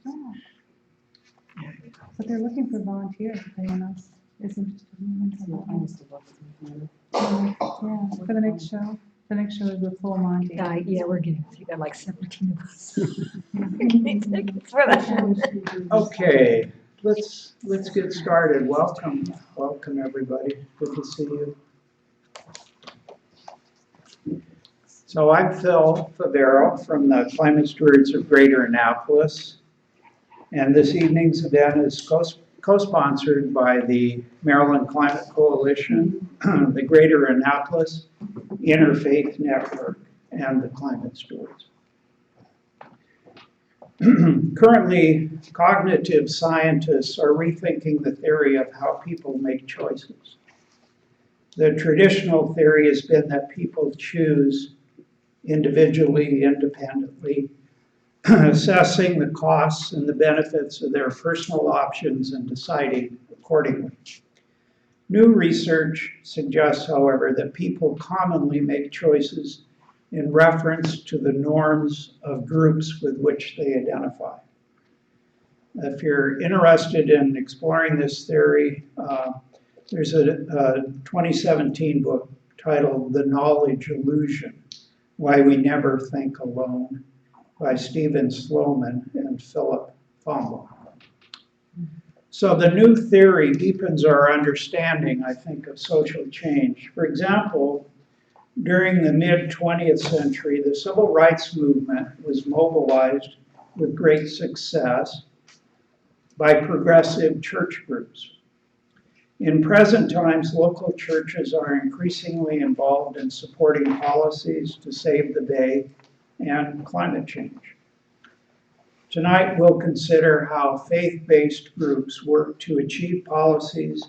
Oh. But they're looking for volunteers if anyone else is interested in it. Yeah, for the next show. The next show is the full Monty. Yeah, we're getting, you got like 17 of us. Tickets for that. Okay, let's get started. Welcome everybody. Good to see you. So I'm Phil Favero from the Climate Stewards of Greater Annapolis. And this evening's event is co-sponsored by the Maryland Climate Coalition, the Greater Annapolis Interfaith Network, and the Climate Stewards. Currently, cognitive scientists are rethinking the theory of how people make choices. The traditional theory has been that people choose individually, independently, assessing the costs and the benefits of their personal options and deciding accordingly. New research suggests, however, that people commonly make choices in reference to the norms of groups with which they identify. If you're interested in exploring this theory, there's a 2017 book titled The Knowledge Illusion: Why We Never Think Alone, by Stephen Sloman and Philip Fombo. So the new theory deepens our understanding, I think, of social change. For example, during the mid-20th century, the civil rights movement was mobilized with great success by progressive church groups. In present times, local churches are increasingly involved in supporting policies to save the bay and climate change. Tonight, we'll consider how faith-based groups work to achieve policies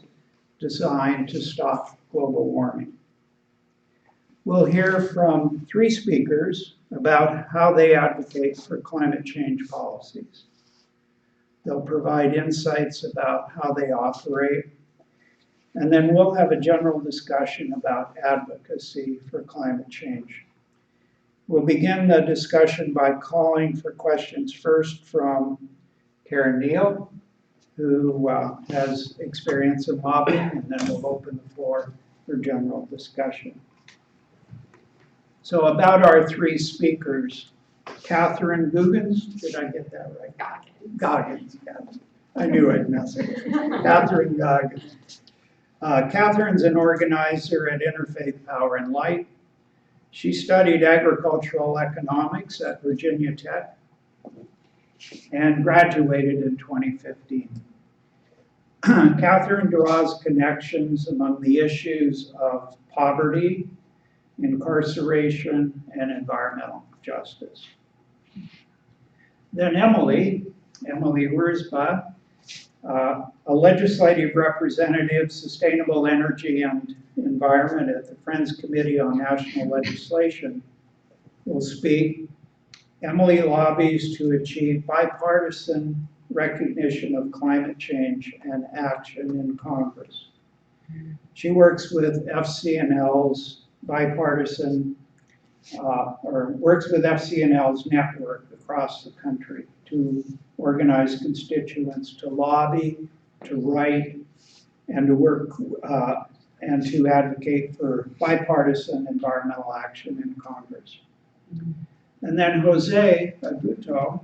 designed to stop global warming. We'll hear from 3 speakers about how they advocate for climate change policies. They'll provide insights about how they operate, and then we'll have a general discussion about advocacy for climate change. We'll begin the discussion by calling for questions first from Karen Neal, who has experience in lobbying, and then we'll open the floor for general discussion. So about our 3 speakers, Catherine Goggins, did I get that right? Goggins, yeah. I knew I'd mess it up. Catherine Goggins. Catherine's an organizer at Interfaith Power and Light. She studied agricultural economics at Virginia Tech and graduated in 2015. Catherine draws connections among the issues of poverty, incarceration, and environmental justice. Then Emily Wirzba, a legislative representative, sustainable energy and environment at the Friends Committee on National Legislation, will speak. Emily lobbies to achieve bipartisan recognition of climate change and action in Congress. She works with FCNL's FCNL's network across the country to organize constituents to lobby, to write, and to work and to advocate for bipartisan environmental action in Congress. And then Jose Aguto,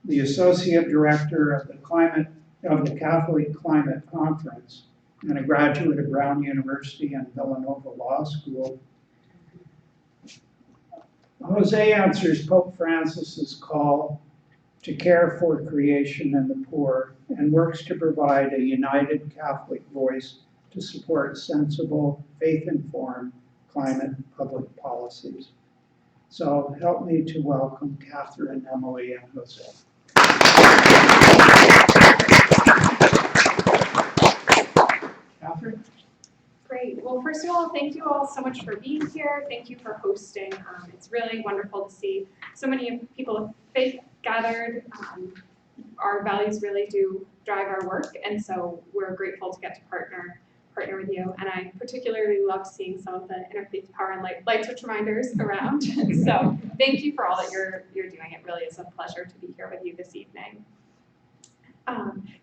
the Associate Director of the Catholic Climate Conference and a graduate of Brown University and Villanova Law School. Jose answers Pope Francis's call to care for creation and the poor and works to provide a united Catholic voice to support sensible, faith-informed climate public policies. So help me to welcome Catherine, Emily, and Jose. Catherine? Great. Well, first of all, thank you all so much for being here. Thank you for hosting. It's really wonderful to see so many people of faith gathered. Our values really do drive our work, and so we're grateful to get to partner partner with you, and I particularly loved seeing some of the Interfaith Power and Light switch reminders around. So thank you for all that you're doing. It really is a pleasure to be here with you this evening.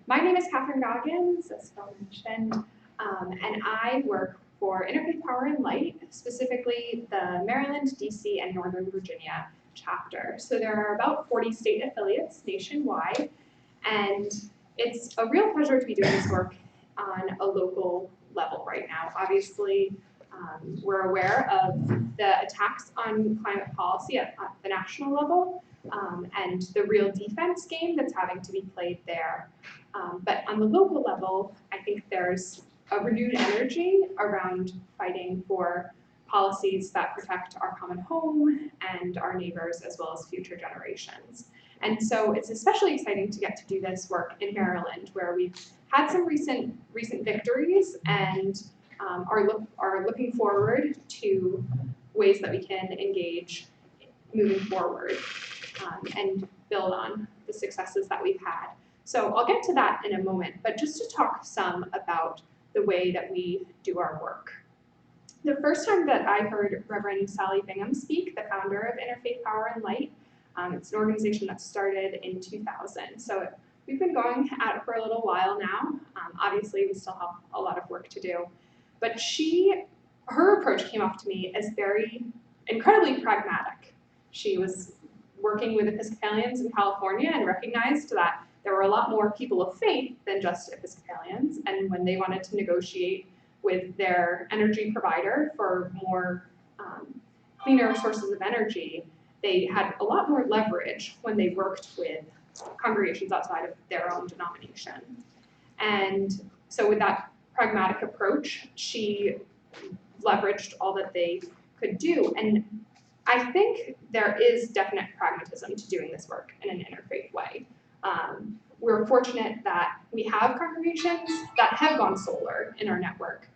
My name is Catherine Goggins, as Phil mentioned, and I work for Interfaith Power and Light, specifically the Maryland, DC, and Northern Virginia chapter. So there are about 40 state affiliates nationwide, and it's a real pleasure to be doing this work on a local level right now. Obviously, we're aware of the attacks on climate policy at the national level, and the real defense game that's having to be played there. But on the local level, I think there's a renewed energy around fighting for policies that protect our common home and our neighbors as well as future generations. And so it's especially exciting to get to do this work in Maryland, where we've had some recent victories and are looking forward to ways that we can engage moving forward and build on the successes that we've had. So I'll get to that in a moment, but just to talk some about the way that we do our work. The first time that I heard Reverend Sally Bingham speak, the founder of Interfaith Power and Light, it's an organization that started in 2000. So we've been going at it for a little while now. Obviously, we still have a lot of work to do. But her approach came off to me as very incredibly pragmatic. She was working with Episcopalians in California and recognized that there were a lot more people of faith than just Episcopalians. And when they wanted to negotiate with their energy provider for more cleaner sources of energy, they had a lot more leverage when they worked with congregations outside of their own denomination. And so with that pragmatic approach, she leveraged all that they could do. And I think there is definite pragmatism to doing this work in an interfaith way. We're fortunate that we have congregations that have gone solar in our network,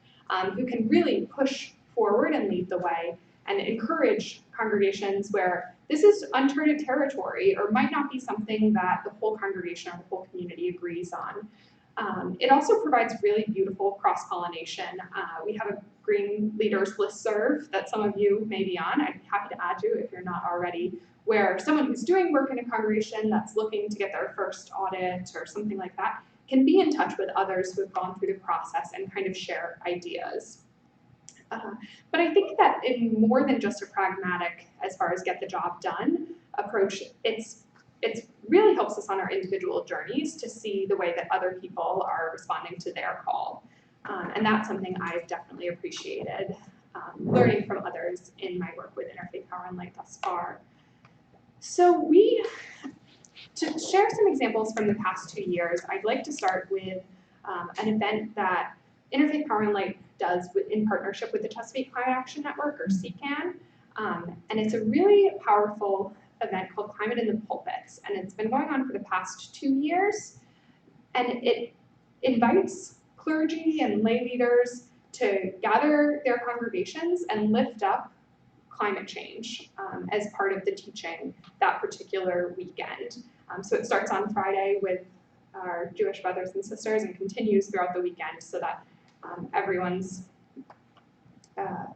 who can really push forward and lead the way and encourage congregations where this is uncharted territory or might not be something that the whole congregation or the whole community agrees on. It also provides really beautiful cross-pollination. We have a Green Leaders listserv that some of you may be on. I'd be happy to add you if you're not already, where someone who's doing work in a congregation that's looking to get their first audit or something like that can be in touch with others who have gone through the process and kind of share ideas. But I think that in more than just a pragmatic, as far as get the job done approach, it's really helps us on our individual journeys to see the way that other people are responding to their call. And that's something I've definitely appreciated, learning from others in my work with Interfaith Power and Light thus far. So to share some examples from the past 2 years, I'd like to start with an event that Interfaith Power and Light does in partnership with the Chesapeake Climate Action Network, or CCAN. And it's a really powerful event called Climate in the Pulpits, and it's been going on for the past 2 years. And it invites clergy and lay leaders to gather their congregations and lift up climate change as part of the teaching that particular weekend. So it starts on Friday with our Jewish brothers and sisters and continues throughout the weekend so that everyone's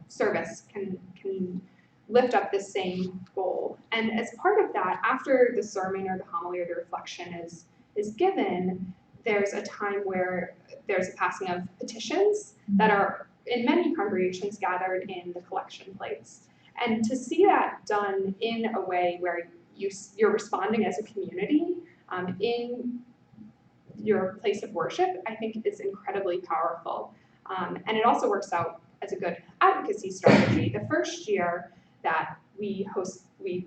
service can lift up the same goal. And as part of that, after the sermon or the homily or the reflection is given, there's a time where there's a passing of petitions that are in many congregations gathered in the collection plates. And to see that done in a way where you're responding as a community in your place of worship, I think is incredibly powerful. And it also works out as a good advocacy strategy. The first year that we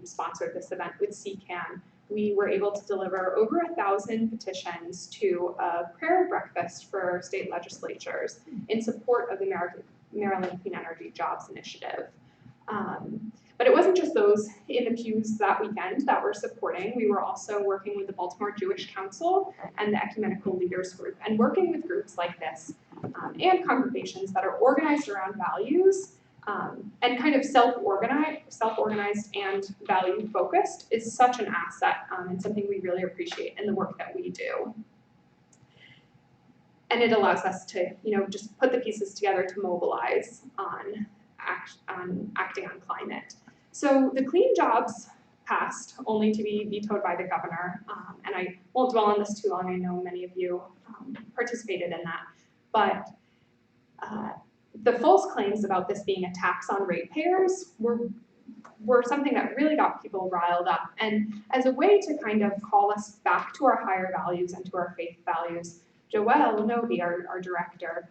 sponsored this event with CCAN, we were able to deliver over 1,000 petitions to a prayer breakfast for state legislatures in support of the Maryland Clean Energy Jobs Initiative. But it wasn't just those in the pews that weekend that were supporting. We were also working with the Baltimore Jewish Council and the Ecumenical Leaders Group, and working with groups like this and congregations that are organized around values and kind of self-organized and value-focused is such an asset and something we really appreciate in the work that we do. and it allows us to, just put the pieces together to mobilize on acting on climate. So the clean jobs passed, only to be vetoed by the governor, and I won't dwell on this too long. I know many of you participated in that, but the false claims about this being a tax on ratepayers were something that really got people riled up. And as a way to kind of call us back to our higher values and to our faith values, Joelle Novi, our director,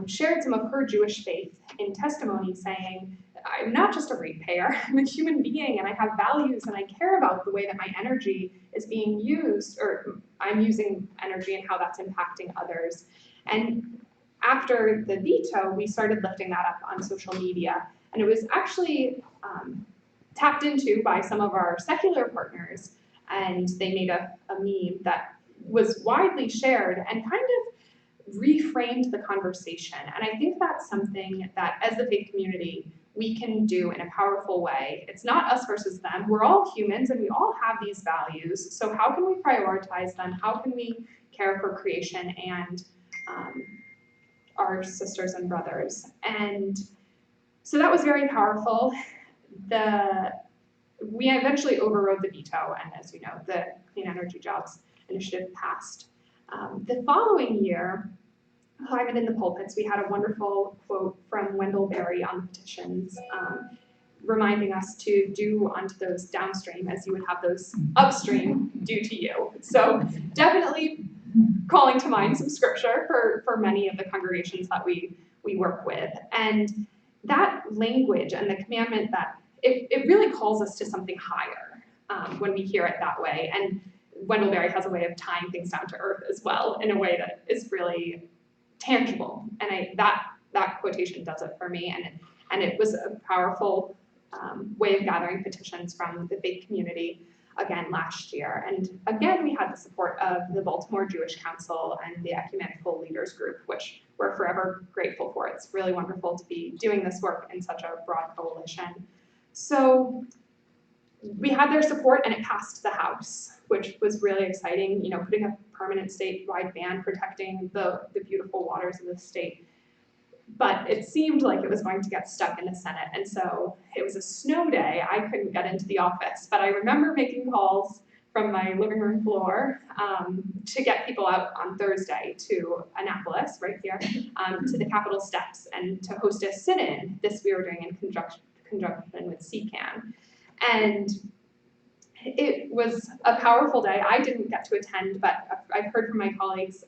shared some of her Jewish faith in testimony, saying, I'm not just a ratepayer, I'm a human being, and I have values, and I care about the way that my energy is being used, or I'm using energy and how that's impacting others. And after the veto, we started lifting that up on social media, and it was actually tapped into by some of our secular partners, and they made a meme that was widely shared and kind of reframed the conversation. And I think that's something that, as the faith community, we can do in a powerful way. It's not us versus them. We're all humans and we all have these values. So how can we prioritize them? How can we care for creation and our sisters and brothers? And so that was very powerful. We eventually overrode the veto, and as you know, the Clean Energy Jobs Initiative passed. The following year, Climate in the Pulpits, we had a wonderful quote from Wendell Berry on the petitions, reminding us to do unto those downstream as you would have those upstream do to you. So definitely calling to mind some scripture for many of the congregations that we work with. And that language and the commandment that it really calls us to something higher when we hear it that way. And Wendell Berry has a way of tying things down to earth as well in a way that is really tangible. And that quotation does it for me. And it was a powerful way of gathering petitions from the faith community again last year. And again, we had the support of the Baltimore Jewish Council and the Ecumenical Leaders Group, which we're forever grateful for. It's really wonderful to be doing this work in such a broad coalition. So we had their support and it passed the House, which was really exciting, putting a permanent statewide ban protecting the beautiful waters of the state. But it seemed like it was going to get stuck in the Senate. And so it was a snow day. I couldn't get into the office, but I remember making calls from my living room floor to get people out on Thursday to Annapolis, right here, to the Capitol steps and to host a sit-in. This we were doing in conjunction with CCAN. And it was a powerful day. I didn't get to attend, but I've heard from my colleagues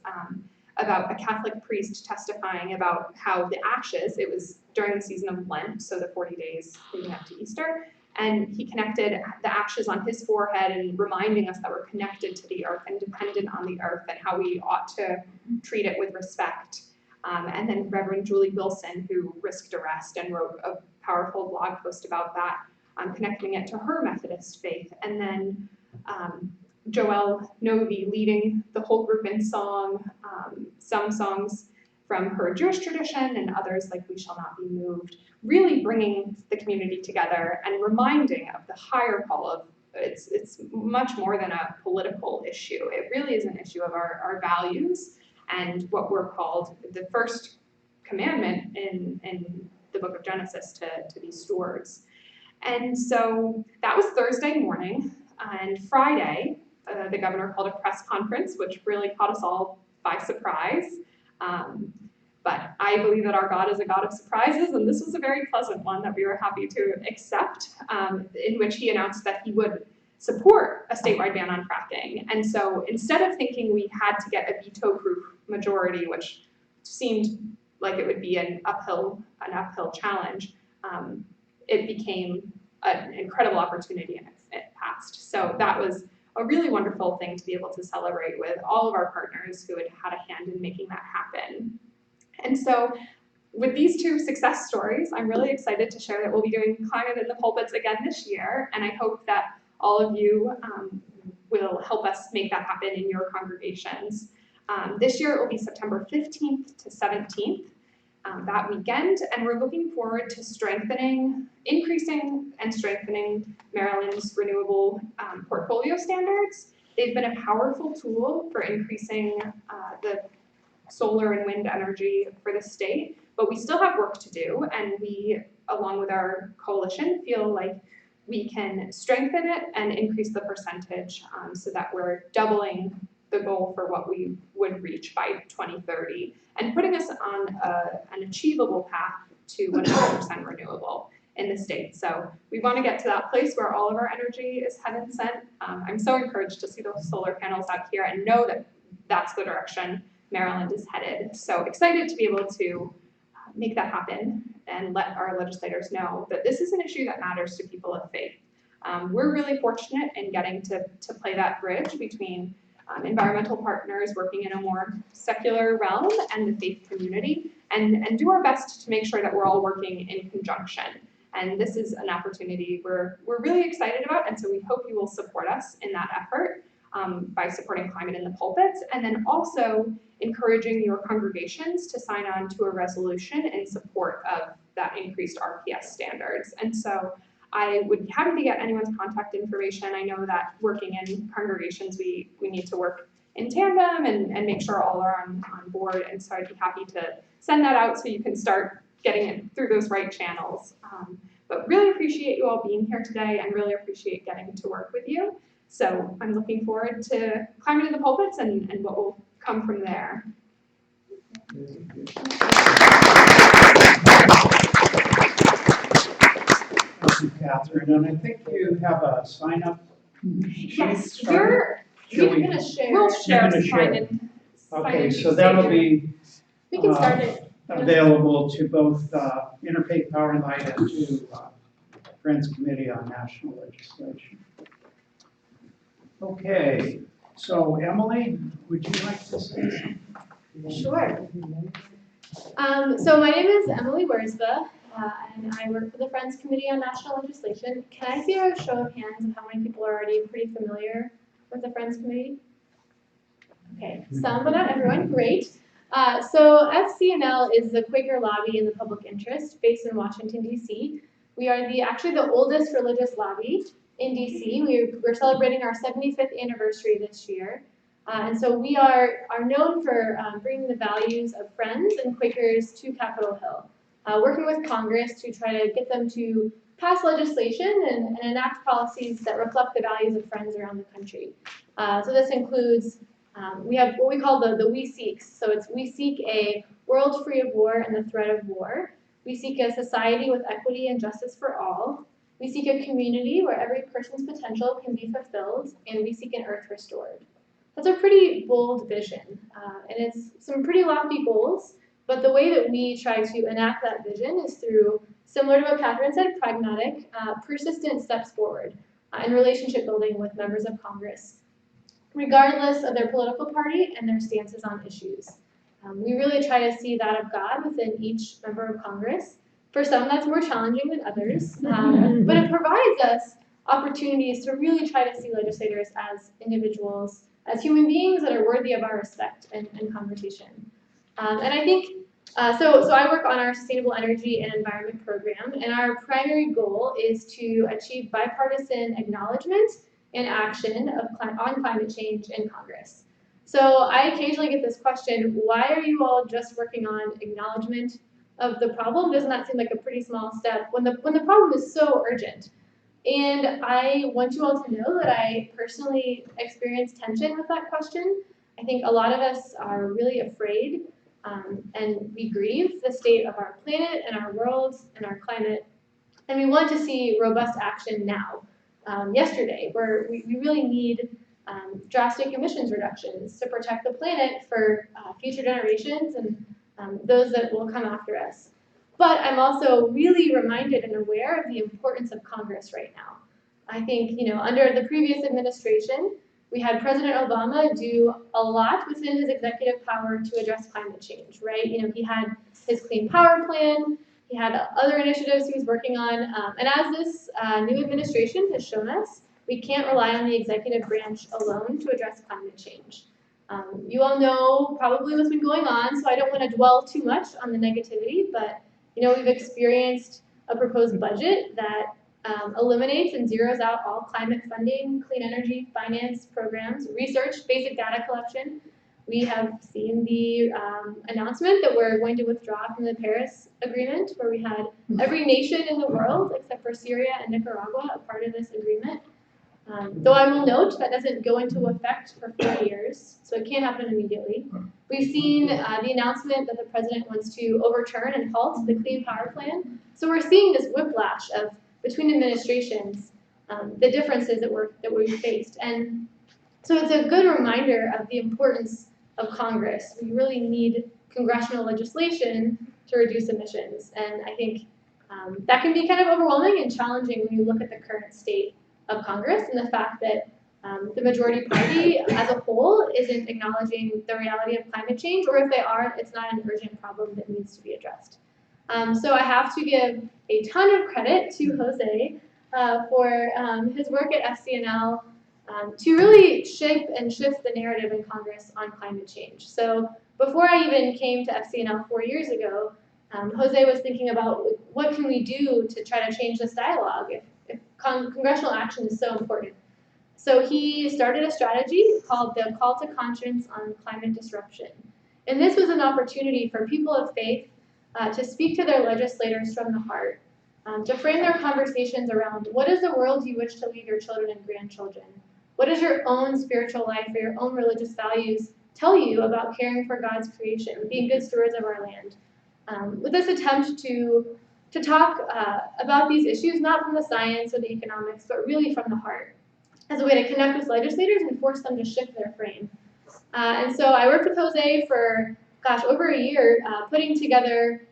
about a Catholic priest testifying about how the ashes, it was during the season of Lent, so the 40 days leading up to Easter, and he connected the ashes on his forehead and reminding us that we're connected to the earth and dependent on the earth and how we ought to treat it with respect. And then Reverend Julie Wilson, who risked arrest and wrote a powerful blog post about that, connecting it to her Methodist faith. And then Joelle Novi leading the whole group in song, some songs from her Jewish tradition and others like We Shall Not Be Moved, really bringing the community together and reminding of the higher call of it's much more than a political issue. It really is an issue of our values and what we're called, the first commandment in the book of Genesis to be stewards. And so that was Thursday morning, and Friday, the governor called a press conference, which really caught us all by surprise. But I believe that our God is a God of surprises, and this was a very pleasant one that we were happy to accept, in which he announced that he would support a statewide ban on fracking. And so instead of thinking we had to get a veto-proof majority, which seemed like it would be an uphill challenge, it became an incredible opportunity and it passed. So that was a really wonderful thing to be able to celebrate with all of our partners who had a hand in making that happen. And so with these two success stories, I'm really excited to share that we'll be doing Climate in the Pulpits again this year, and I hope that all of you will help us make that happen in your congregations. This year it will be September 15th to 17th. That weekend, and we're looking forward to increasing and strengthening Maryland's renewable portfolio standards. They've been a powerful tool for increasing the solar and wind energy for the state, but we still have work to do, and we, along with our coalition, feel like we can strengthen it and increase the percentage so that we're doubling the goal for what we would reach by 2030 and putting us on an achievable path to 100% renewable in the state. So we want to get to that place where all of our energy is heaven sent. I'm so encouraged to see those solar panels out here and know that that's the direction Maryland is headed. So excited to be able to make that happen and let our legislators know that this is an issue that matters to people of faith. We're really fortunate in getting to play that bridge between environmental partners working in a more secular realm and the faith community, and do our best to make sure that we're all working in conjunction. And this is an opportunity we're really excited about, and so we hope you will support us in that effort by supporting Climate in the Pulpits, and then also encouraging your congregations to sign on to a resolution in support of that increased RPS standards. And so I would be happy to get anyone's contact information. I know that working in congregations, we need to work in tandem and make sure all are on board. And so I'd be happy to send that out so you can start getting it through those right channels. But really appreciate you all being here today and really appreciate getting to work with you. So I'm looking forward to Climate in the Pulpits and what will come from there. Thank you, Catherine, and I think you have a sign up. Yes, we're gonna share. We'll share sign-in. Okay, so that'll be We can start it. available to both Interfaith Power and Light and to Friends Committee on National Legislation. Okay, so Emily, would you like to say something? Sure. So my name is Emily Wirzba, and I work for the Friends Committee on National Legislation. Can I see a show of hands of how many people are already pretty familiar with the Friends Committee? Okay, some but not everyone, great. So FCNL is the Quaker lobby in the public interest based in Washington, D.C. We are actually the oldest religious lobby in D.C. We're celebrating our 75th anniversary this year. And so we are known for bringing the values of Friends and Quakers to Capitol Hill, working with Congress to try to get them to pass legislation and enact policies that reflect the values of Friends around the country. So this includes, we have what we call the We Seeks. So we seek a world free of war and the threat of war. We seek a society with equity and justice for all. We seek a community where every person's potential can be fulfilled, and we seek an earth restored. That's a pretty bold vision, and it's some pretty lofty goals, but the way that we try to enact that vision is through, similar to what Catherine said, pragmatic, persistent steps forward in relationship building with members of Congress, regardless of their political party and their stances on issues. We really try to see that of God within each member of Congress. For some, that's more challenging than others, but it provides us opportunities to really try to see legislators as individuals, as human beings that are worthy of our respect and conversation. And I think, so I work on our Sustainable Energy and Environment program, and our primary goal is to achieve bipartisan acknowledgement and action on climate change in Congress. So I occasionally get this question, why are you all just working on acknowledgement of the problem? Doesn't that seem like a pretty small step when the problem is so urgent? And I want you all to know that I personally experience tension with that question. I think a lot of us are really afraid and we grieve the state of our planet and our world and our climate. And we want to see robust action now, yesterday, where we really need drastic emissions reductions to protect the planet for future generations and those that will come after us. But I'm also really reminded and aware of the importance of Congress right now. I think, under the previous administration, we had President Obama do a lot within his executive power to address climate change, right? He had his Clean Power Plan, he had other initiatives he was working on, and as this new administration has shown us, we can't rely on the executive branch alone to address climate change. You all know probably what's been going on, so I don't want to dwell too much on the negativity, but we've experienced a proposed budget that eliminates and zeroes out all climate funding, clean energy finance programs, research, basic data collection. We have seen the announcement that we're going to withdraw from the Paris Agreement, where we had every nation in the world, except for Syria and Nicaragua, a part of this agreement. Though I will note that doesn't go into effect for 4 years, so it can't happen immediately. We've seen the announcement that the president wants to overturn and halt the Clean Power Plan. So we're seeing this whiplash of between administrations, the differences that we've faced. And so it's a good reminder of the importance of Congress. We really need congressional legislation to reduce emissions. And I think that can be kind of overwhelming and challenging when you look at the current state of Congress and the fact that the majority party as a whole isn't acknowledging the reality of climate change, or if they are, it's not an urgent problem that needs to be addressed. So I have to give a ton of credit to Jose for his work at FCNL to really shape and shift the narrative in Congress on climate change. So before I even came to FCNL 4 years ago, Jose was thinking about what can we do to try to change this dialogue if congressional action is so important. So he started a strategy called the Call to Conscience on Climate Disruption. And this was an opportunity for people of faith to speak to their legislators from the heart, to frame their conversations around what is the world you wish to leave your children and grandchildren? What does your own spiritual life or your own religious values tell you about caring for God's creation, being good stewards of our land? With this attempt to talk about these issues, not from the science or the economics, but really from the heart, as a way to connect with legislators and force them to shift their frame. And so I worked with Jose for, over a year, putting together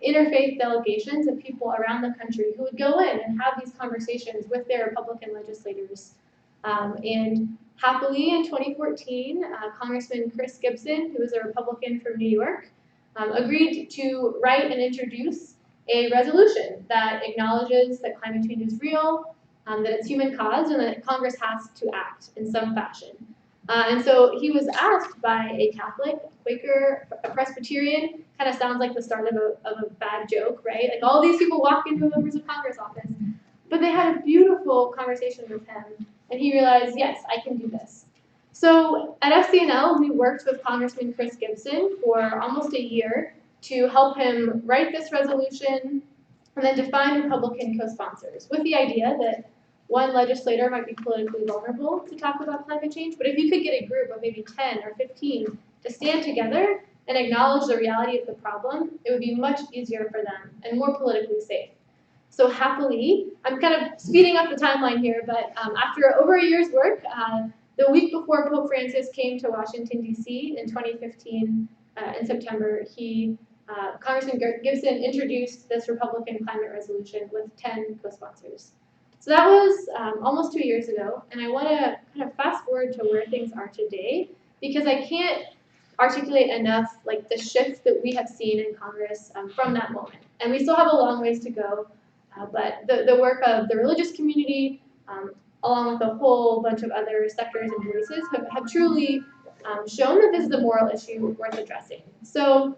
interfaith delegations of people around the country who would go in and have these conversations with their Republican legislators. And happily in 2014, Congressman Chris Gibson, who was a Republican from New York, agreed to write and introduce a resolution that acknowledges that climate change is real, that it's human caused, and that Congress has to act in some fashion. And so he was asked by a Catholic, Quaker, a Presbyterian, kind of sounds like the start of a bad joke, right? Like all these people walk into a members of Congress office, but they had a beautiful conversation with him, and he realized, yes, I can do this. So at FCNL, we worked with Congressman Chris Gibson for almost a year to help him write this resolution and then to find Republican co-sponsors with the idea that one legislator might be politically vulnerable to talk about climate change, but if you could get a group of maybe 10 or 15 to stand together and acknowledge the reality of the problem, it would be much easier for them and more politically safe. So happily, I'm kind of speeding up the timeline here, but after over a year's work, the week before Pope Francis came to Washington, D.C. in 2015, in September, Congressman Gibson introduced this Republican climate resolution with 10 co-sponsors. So that was almost 2 years ago, and I want to kind of fast forward to where things are today, because I can't articulate enough like the shift that we have seen in Congress from that moment. And we still have a long ways to go, but the work of the religious community, along with a whole bunch of other sectors and voices, have truly shown that this is a moral issue worth addressing. So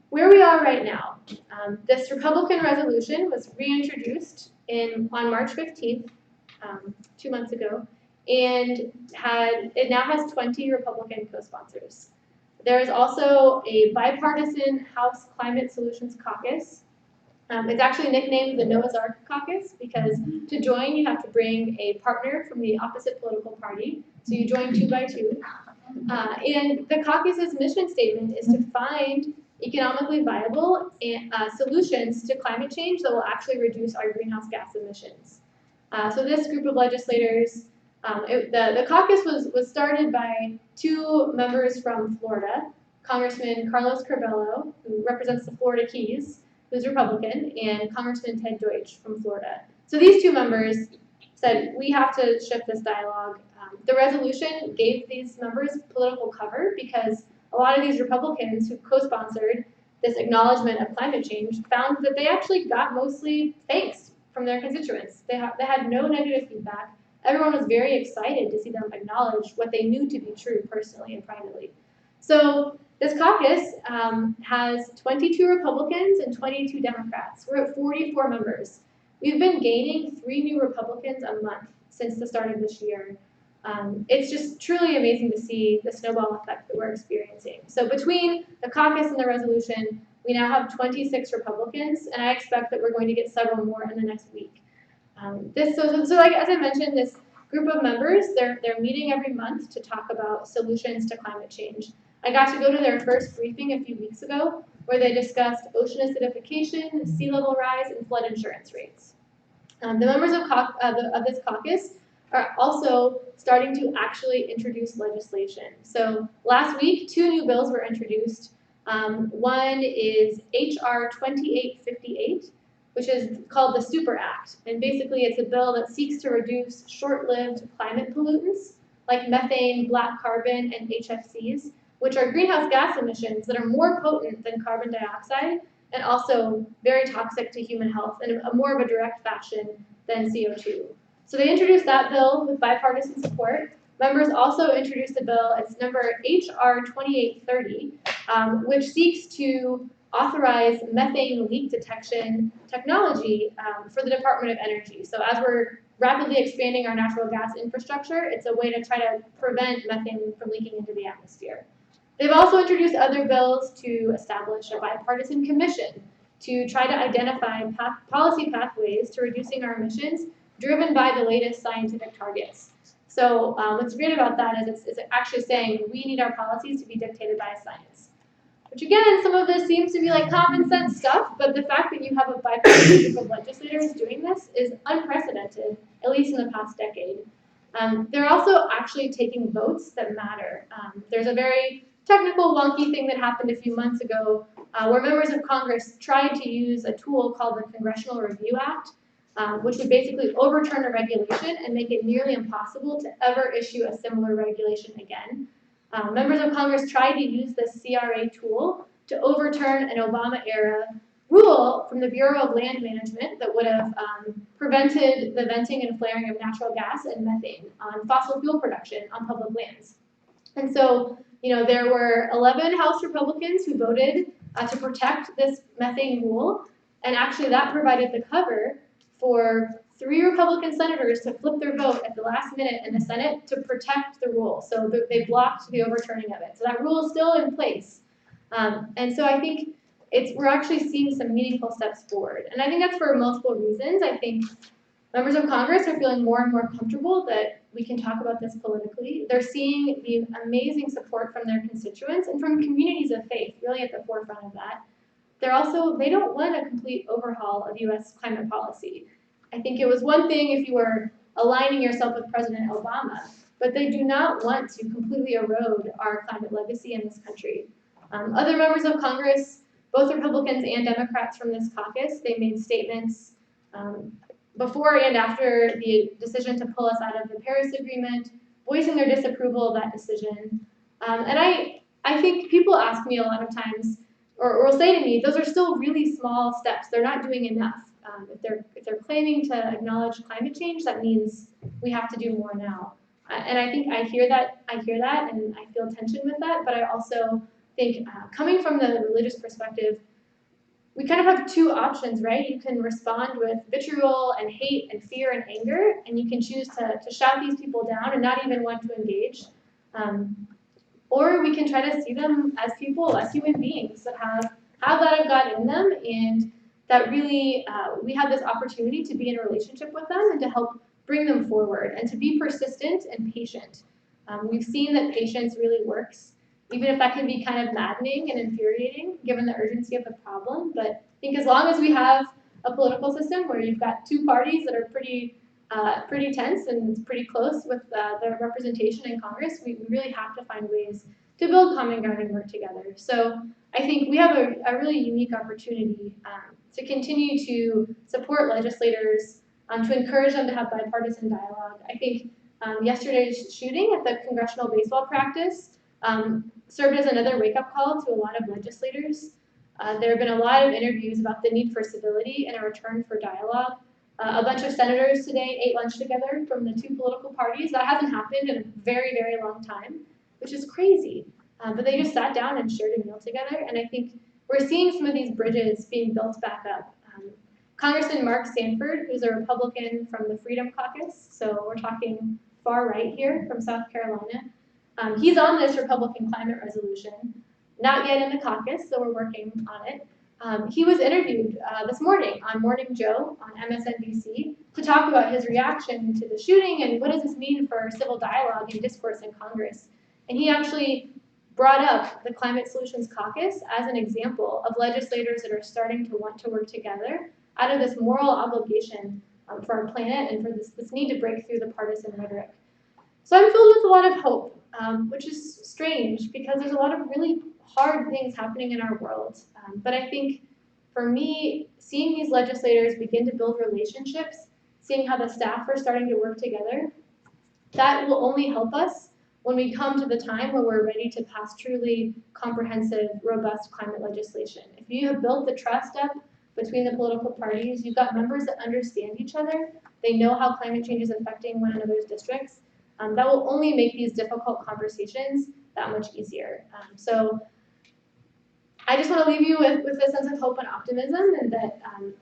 where we are right now, this Republican resolution was reintroduced on March 15th, 2 months ago, and it now has 20 Republican co-sponsors. There is also a bipartisan House Climate Solutions Caucus. It's actually nicknamed the Noah's Ark Caucus because to join you have to bring a partner from the opposite political party, so you join 2 by 2. And the caucus's mission statement is to find economically viable solutions to climate change that will actually reduce our greenhouse gas emissions. So this group of legislators, the caucus was started by 2 members from Florida, Congressman Carlos Curbelo, who represents the Florida Keys, who's Republican, and Congressman Ted Deutsch from Florida. So these 2 members said, we have to shift this dialogue. The resolution gave these members political cover because a lot of these Republicans who co-sponsored this acknowledgement of climate change found that they actually got mostly thanks from their constituents. They had no negative feedback. Everyone was very excited to see them acknowledge what they knew to be true personally and privately. So this caucus has 22 Republicans and 22 Democrats. We're at 44 members. We've been gaining 3 new Republicans a month since the start of this year. It's just truly amazing to see the snowball effect that we're experiencing. So between the caucus and the resolution, we now have 26 Republicans, and I expect that we're going to get several more in the next week. Like as I mentioned, this group of members, they're meeting every month to talk about solutions to climate change. I got to go to their first briefing a few weeks ago, where they discussed ocean acidification, sea level rise, and flood insurance rates. The members of this caucus are also starting to actually introduce legislation. So last week, 2 new bills were introduced. One is HR 2858, which is called the Super Act. And basically it's a bill that seeks to reduce short-lived climate pollutants like methane, black carbon, and HFCs, which are greenhouse gas emissions that are more potent than carbon dioxide and also very toxic to human health in a more of a direct fashion than CO2. So they introduced that bill with bipartisan support. Members also introduced a bill, it's number HR 2830, which seeks to authorize methane leak detection technology for the Department of Energy. So as we're rapidly expanding our natural gas infrastructure, it's a way to try to prevent methane from leaking into the atmosphere. They've also introduced other bills to establish a bipartisan commission to try to identify policy pathways to reducing our emissions driven by the latest scientific targets. So what's great about that is it's actually saying we need our policies to be dictated by science. Which again, some of this seems to be like common sense stuff, but the fact that you have a bipartisan group of legislators doing this is unprecedented, at least in the past decade. They're also actually taking votes that matter. There's a very technical, wonky thing that happened a few months ago where members of Congress tried to use a tool called the Congressional Review Act, which would basically overturn a regulation and make it nearly impossible to ever issue a similar regulation again. Members of Congress tried to use this CRA tool to overturn an Obama-era rule from the Bureau of Land Management that would have prevented the venting and flaring of natural gas and methane on fossil fuel production on public lands. And so, there were 11 House Republicans who voted to protect this methane rule, and actually that provided the cover for 3 Republican senators to flip their vote at the last minute in the Senate to protect the rule. So they blocked the overturning of it. So that rule is still in place. And so I think we're actually seeing some meaningful steps forward. And I think that's for multiple reasons. I think members of Congress are feeling more and more comfortable that we can talk about this politically. They're seeing the amazing support from their constituents and from communities of faith, really at the forefront of that. They don't want a complete overhaul of US climate policy. I think it was one thing if you were aligning yourself with President Obama, but they do not want to completely erode our climate legacy in this country. Other members of Congress, both Republicans and Democrats from this caucus, they made statements before and after the decision to pull us out of the Paris Agreement, voicing their disapproval of that decision. And I think people ask me a lot of times, or will say to me, those are still really small steps. They're not doing enough. If they're claiming to acknowledge climate change, that means we have to do more now. And I think I hear that, and I feel tension with that. But I also think, coming from the religious perspective, we kind of have 2 options, right? You can respond with vitriol and hate and fear and anger, and you can choose to shout these people down and not even want to engage. Or we can try to see them as people, as human beings that have that of God in them, and that really we have this opportunity to be in a relationship with them and to help bring them forward and to be persistent and patient. We've seen that patience really works, even if that can be kind of maddening and infuriating given the urgency of the problem. But I think as long as we have a political system where you've got 2 parties that are pretty tense and pretty close with their representation in Congress, we really have to find ways to build common ground and work together. So I think we have a really unique opportunity to continue to support legislators, to encourage them to have bipartisan dialogue. I think yesterday's shooting at the congressional baseball practice served as another wake-up call to a lot of legislators. There have been a lot of interviews about the need for civility and a return for dialogue. A bunch of senators today ate lunch together from the 2 political parties. That hasn't happened in a very, very long time, which is crazy. But they just sat down and shared a meal together, and I think we're seeing some of these bridges being built back up. Congressman Mark Sanford, who's a Republican from the Freedom Caucus, so we're talking far right here from South Carolina. He's on this Republican climate resolution, not yet in the caucus, so we're working on it. He was interviewed this morning on Morning Joe on MSNBC to talk about his reaction to the shooting and what does this mean for civil dialogue and discourse in Congress. And he actually brought up the Climate Solutions Caucus as an example of legislators that are starting to want to work together out of this moral obligation for our planet and for this need to break through the partisan rhetoric. So I'm filled with a lot of hope, which is strange because there's a lot of really hard things happening in our world. But I think for me, seeing these legislators begin to build relationships, seeing how the staff are starting to work together, that will only help us when we come to the time where we're ready to pass truly comprehensive, robust climate legislation. If you have built the trust up between the political parties, you've got members that understand each other, they know how climate change is affecting one another's districts, that will only make these difficult conversations that much easier. So I just want to leave you with a sense of hope and optimism, and that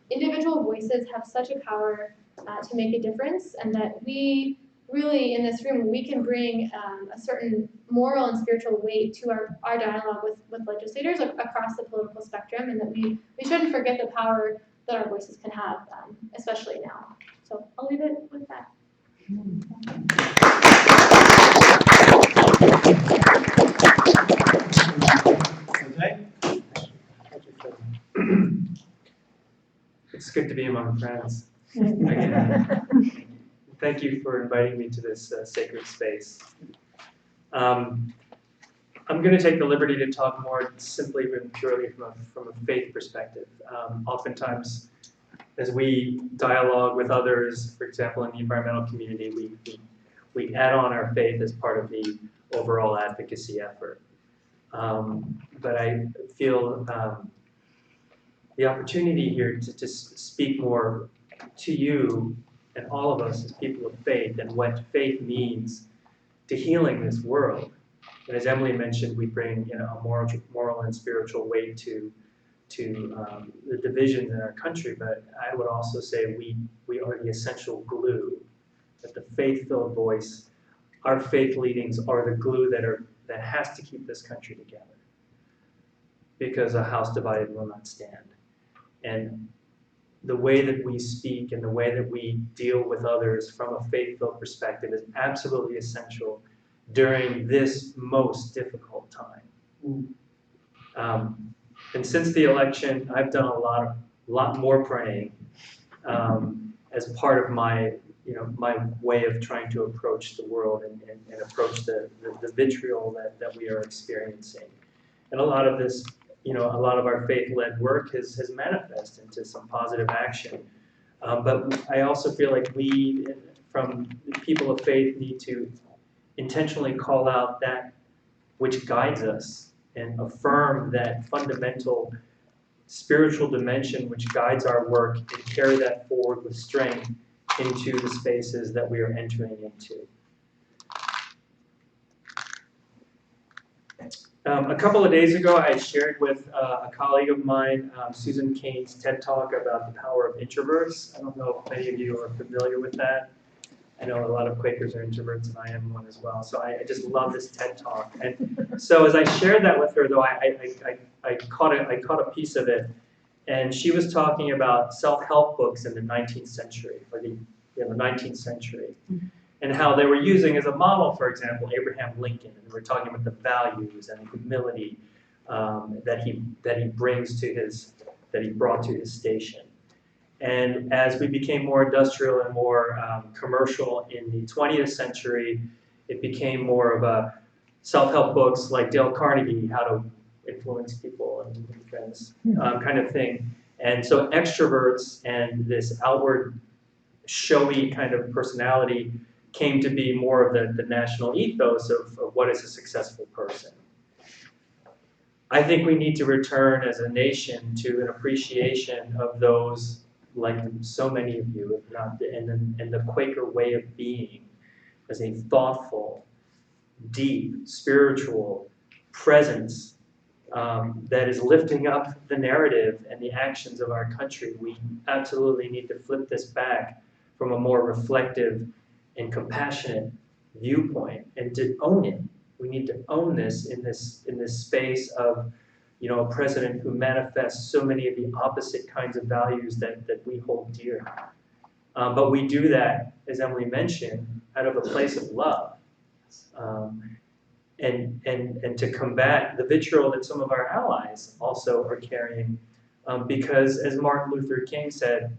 individual voices have such a power to make a difference, and that we really, in this room, we can bring a certain moral and spiritual weight to our dialogue with legislators across the political spectrum, and that we shouldn't forget the power that our voices can have, especially now. So I'll leave it with that. It's good to be among friends again. Thank you for inviting me to this sacred space. I'm going to take the liberty to talk more simply and purely from a faith perspective. Oftentimes, as we dialogue with others, for example, in the environmental community, we add on our faith as part of the overall advocacy effort. But I feel the opportunity here to speak more to you and all of us as people of faith and what faith means to healing this world. And as Emily mentioned, we bring a moral and spiritual weight to the divisions in our country, but I would also say we are the essential glue, that the faith-filled voice, our faith leadings are the glue that has to keep this country together, because a house divided will not stand. And the way that we speak and the way that we deal with others from a faith-filled perspective is absolutely essential during this most difficult time. And since the election, I've done a lot more praying as part of my way of trying to approach the world and approach the vitriol that we are experiencing. And a lot of this, a lot of our faith-led work has manifested into some positive action. But I also feel like we, from people of faith, need to intentionally call out that which guides us and affirm that fundamental spiritual dimension which guides our work and carry that forward with strength into the spaces that we are entering into. A couple of days ago, I shared with a colleague of mine, Susan Cain's TED Talk about the power of introverts. I don't know if many of you are familiar with that. I know a lot of Quakers are introverts, and I am one as well. So I just love this TED Talk. And so as I shared that with her, though, I caught a piece of it, and she was talking about self-help books in the 19th century, or the 19th century, and how they were using as a model, for example, Abraham Lincoln, and they were talking about the values and the humility that he brings to that he brought to his station. And as we became more industrial and more commercial in the 20th century, it became more of a self-help books like Dale Carnegie, How to Influence People and Influence kind of thing. And so extroverts and this outward showy kind of personality came to be more of the national ethos of what is a successful person. I think we need to return as a nation to an appreciation of those, like so many of you, if not, and the Quaker way of being as a thoughtful, deep, spiritual presence that is lifting up the narrative and the actions of our country. We absolutely need to flip this back from a more reflective and compassionate viewpoint and to own it. We need to own this in this space of, a president who manifests so many of the opposite kinds of values that we hold dear. But we do that, as Emily mentioned, out of a place of love. And to combat the vitriol that some of our allies also are carrying. Because as Martin Luther King said,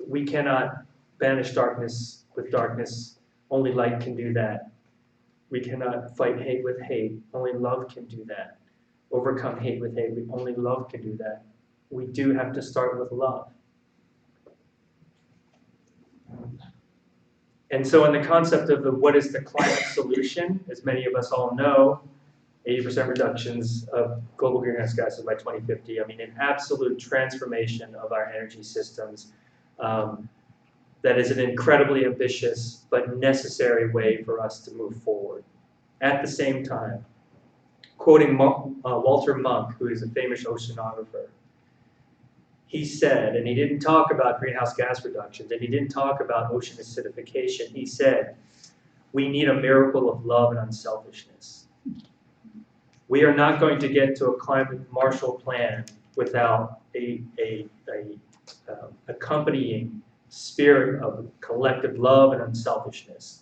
we cannot banish darkness with darkness, only light can do that. We cannot fight hate with hate, only love can do that. Overcome hate with hate, only love can do that. We do have to start with love. And so in the concept of what is the climate solution, as many of us all know, 80% reductions of global greenhouse gases by 2050. I mean, an absolute transformation of our energy systems that is an incredibly ambitious but necessary way for us to move forward. At the same time, quoting Walter Monk, who is a famous oceanographer, he said, and he didn't talk about greenhouse gas reductions, and he didn't talk about ocean acidification, he said, we need a miracle of love and unselfishness. We are not going to get to a climate Marshall Plan without a accompanying spirit of collective love and unselfishness.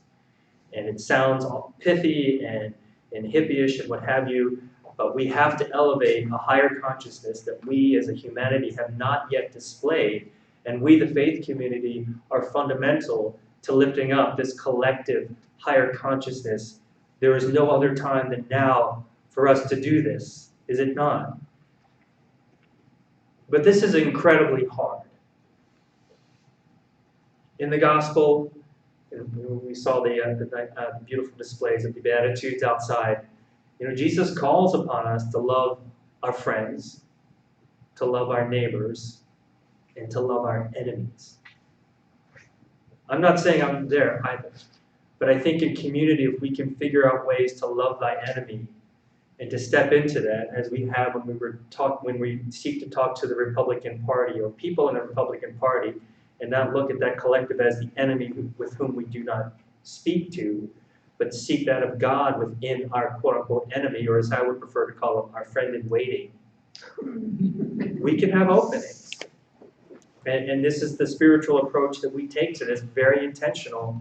And it sounds all pithy and hippie-ish and what have you, but we have to elevate a higher consciousness that we as a humanity have not yet displayed. And we, the faith community, are fundamental to lifting up this collective higher consciousness. There is no other time than now for us to do this, is it not? But this is incredibly hard. In the gospel, we saw the beautiful displays of the Beatitudes outside. Jesus calls upon us to love our friends, to love our neighbors, and to love our enemies. I'm not saying I'm there either, but I think in community, if we can figure out ways to love thy enemy and to step into that, as we have when we seek to talk to the Republican Party or people in the Republican Party, and not look at that collective as the enemy with whom we do not speak to, but seek that of God within our quote-unquote enemy, or as I would prefer to call him, our friend in waiting. We can have openings. And this is the spiritual approach that we take to this, very intentional,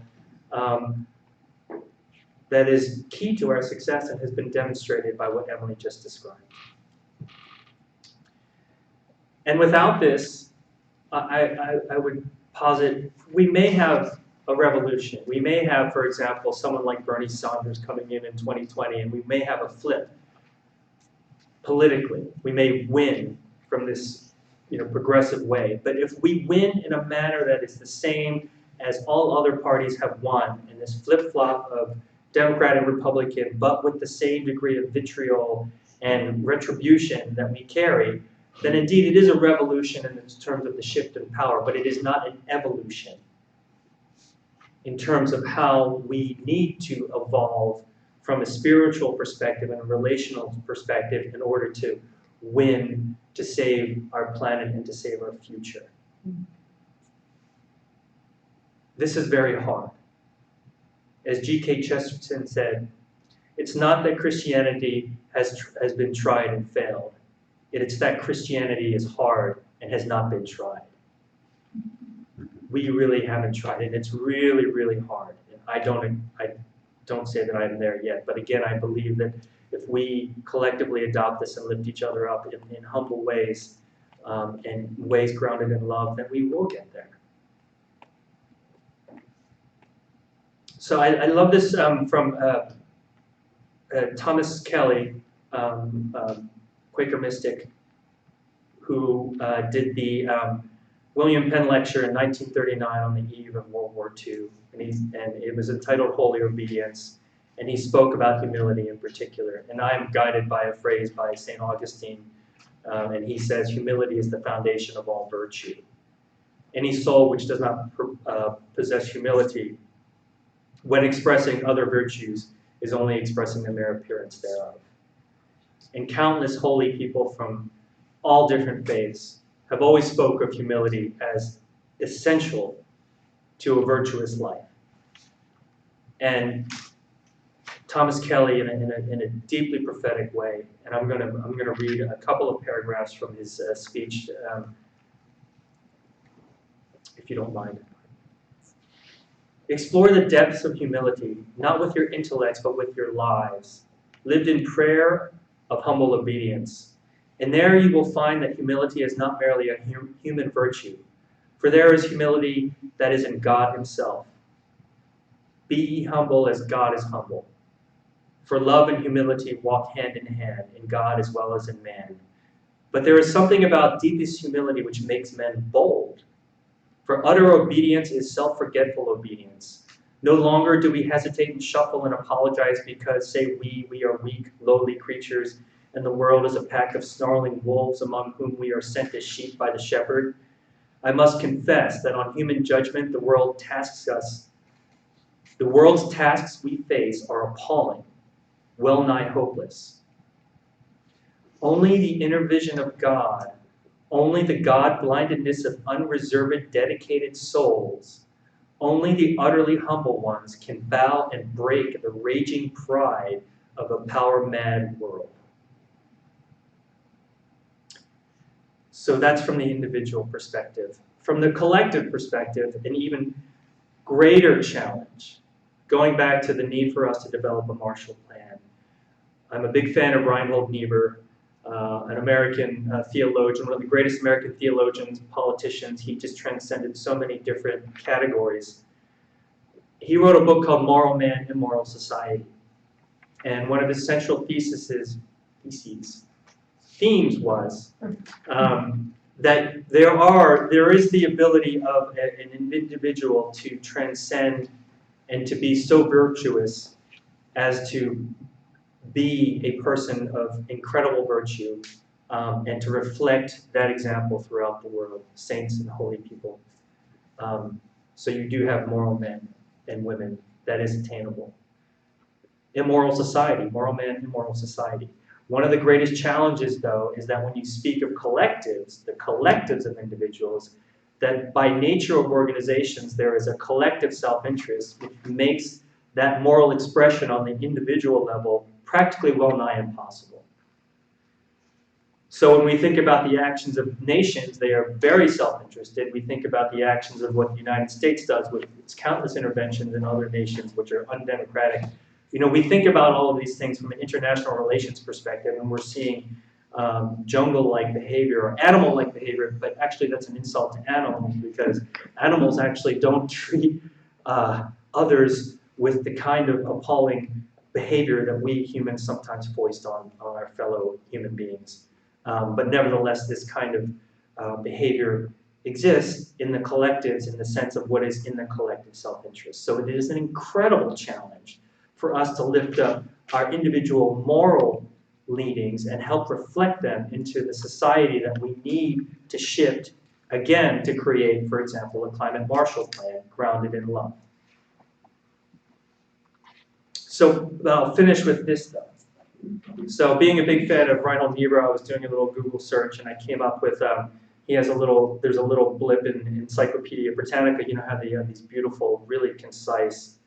that is key to our success and has been demonstrated by what Emily just described. And without this, I would posit we may have a revolution. We may have, for example, someone like Bernie Sanders coming in 2020, and we may have a flip politically. We may win from this progressive way. But if we win in a manner that is the same as all other parties have won, in this flip-flop of Democrat and Republican, but with the same degree of vitriol and retribution that we carry, then indeed it is a revolution in terms of the shift in power, but it is not an evolution in terms of how we need to evolve from a spiritual perspective and a relational perspective in order to win, to save our planet and to save our future. This is very hard. As G.K. Chesterton said, it's not that Christianity has been tried and failed. It's that Christianity is hard and has not been tried. We really haven't tried it. It's really, really hard. And I don't say that I'm there yet, but again, I believe that if we collectively adopt this and lift each other up in humble ways, and ways grounded in love, then we will get there. So I love this from Thomas Kelly, Quaker mystic, who did the William Penn lecture in 1939 on the eve of World War II, and it was entitled Holy Obedience, and he spoke about humility in particular. And I am guided by a phrase by St. Augustine, and he says, humility is the foundation of all virtue. Any soul which does not possess humility, when expressing other virtues, is only expressing the mere appearance thereof. And countless holy people from all different faiths have always spoke of humility as essential to a virtuous life. and Thomas Kelly in a deeply prophetic way. And I'm gonna read a couple of paragraphs from his speech, if you don't mind. Explore the depths of humility, not with your intellects, but with your lives, lived in prayer of humble obedience. And there you will find that humility is not merely a human virtue, for there is humility that is in God himself. Be ye humble as God is humble. For love and humility walk hand in hand, in God as well as in man. But there is something about deepest humility which makes men bold. For utter obedience is self-forgetful obedience. No longer do we hesitate and shuffle and apologize because, say we are weak, lowly creatures, and the world is a pack of snarling wolves among whom we are sent as sheep by the shepherd. I must confess that on human judgment, the world's tasks we face are appalling, well nigh hopeless. Only the inner vision of God, only the God-blindedness of unreserved, dedicated souls, only the utterly humble ones can bow and break the raging pride of a power-mad world. So that's from the individual perspective. From the collective perspective, an even greater challenge, going back to the need for us to develop a Marshall Plan. I'm a big fan of Reinhold Niebuhr, an American theologian, one of the greatest American theologians, politicians. He just transcended so many different categories. He wrote a book called Moral Man, Immoral Society. And one of his central themes was that there is the ability of an individual to transcend and to be so virtuous as to be a person of incredible virtue, and to reflect that example throughout the world, saints and holy people. So you do have moral men and women. That is attainable. Immoral society, moral man, immoral society. One of the greatest challenges, though, is that when you speak of collectives, the collectives of individuals, that by nature of organizations, there is a collective self-interest which makes that moral expression on the individual level practically well nigh impossible. So when we think about the actions of nations, they are very self-interested. We think about the actions of what the United States does with its countless interventions in other nations which are undemocratic. You know, we think about all of these things from an international relations perspective, and we're seeing jungle-like behavior or animal-like behavior, but actually that's an insult to animals because animals actually don't treat others with the kind of appalling behavior that we humans sometimes foist on our fellow human beings. But nevertheless, this kind of behavior exists in the collectives in the sense of what is in the collective self-interest. So it is an incredible challenge for us to lift up our individual moral leanings and help reflect them into the society that we need to shift, again, to create, for example, a climate Marshall Plan grounded in love. So I'll finish with this, though. So being a big fan of Reinhold Niebuhr, I was doing a little Google search and I came up with, there's a little blip in Encyclopedia Britannica. You know how they have these beautiful, really concise,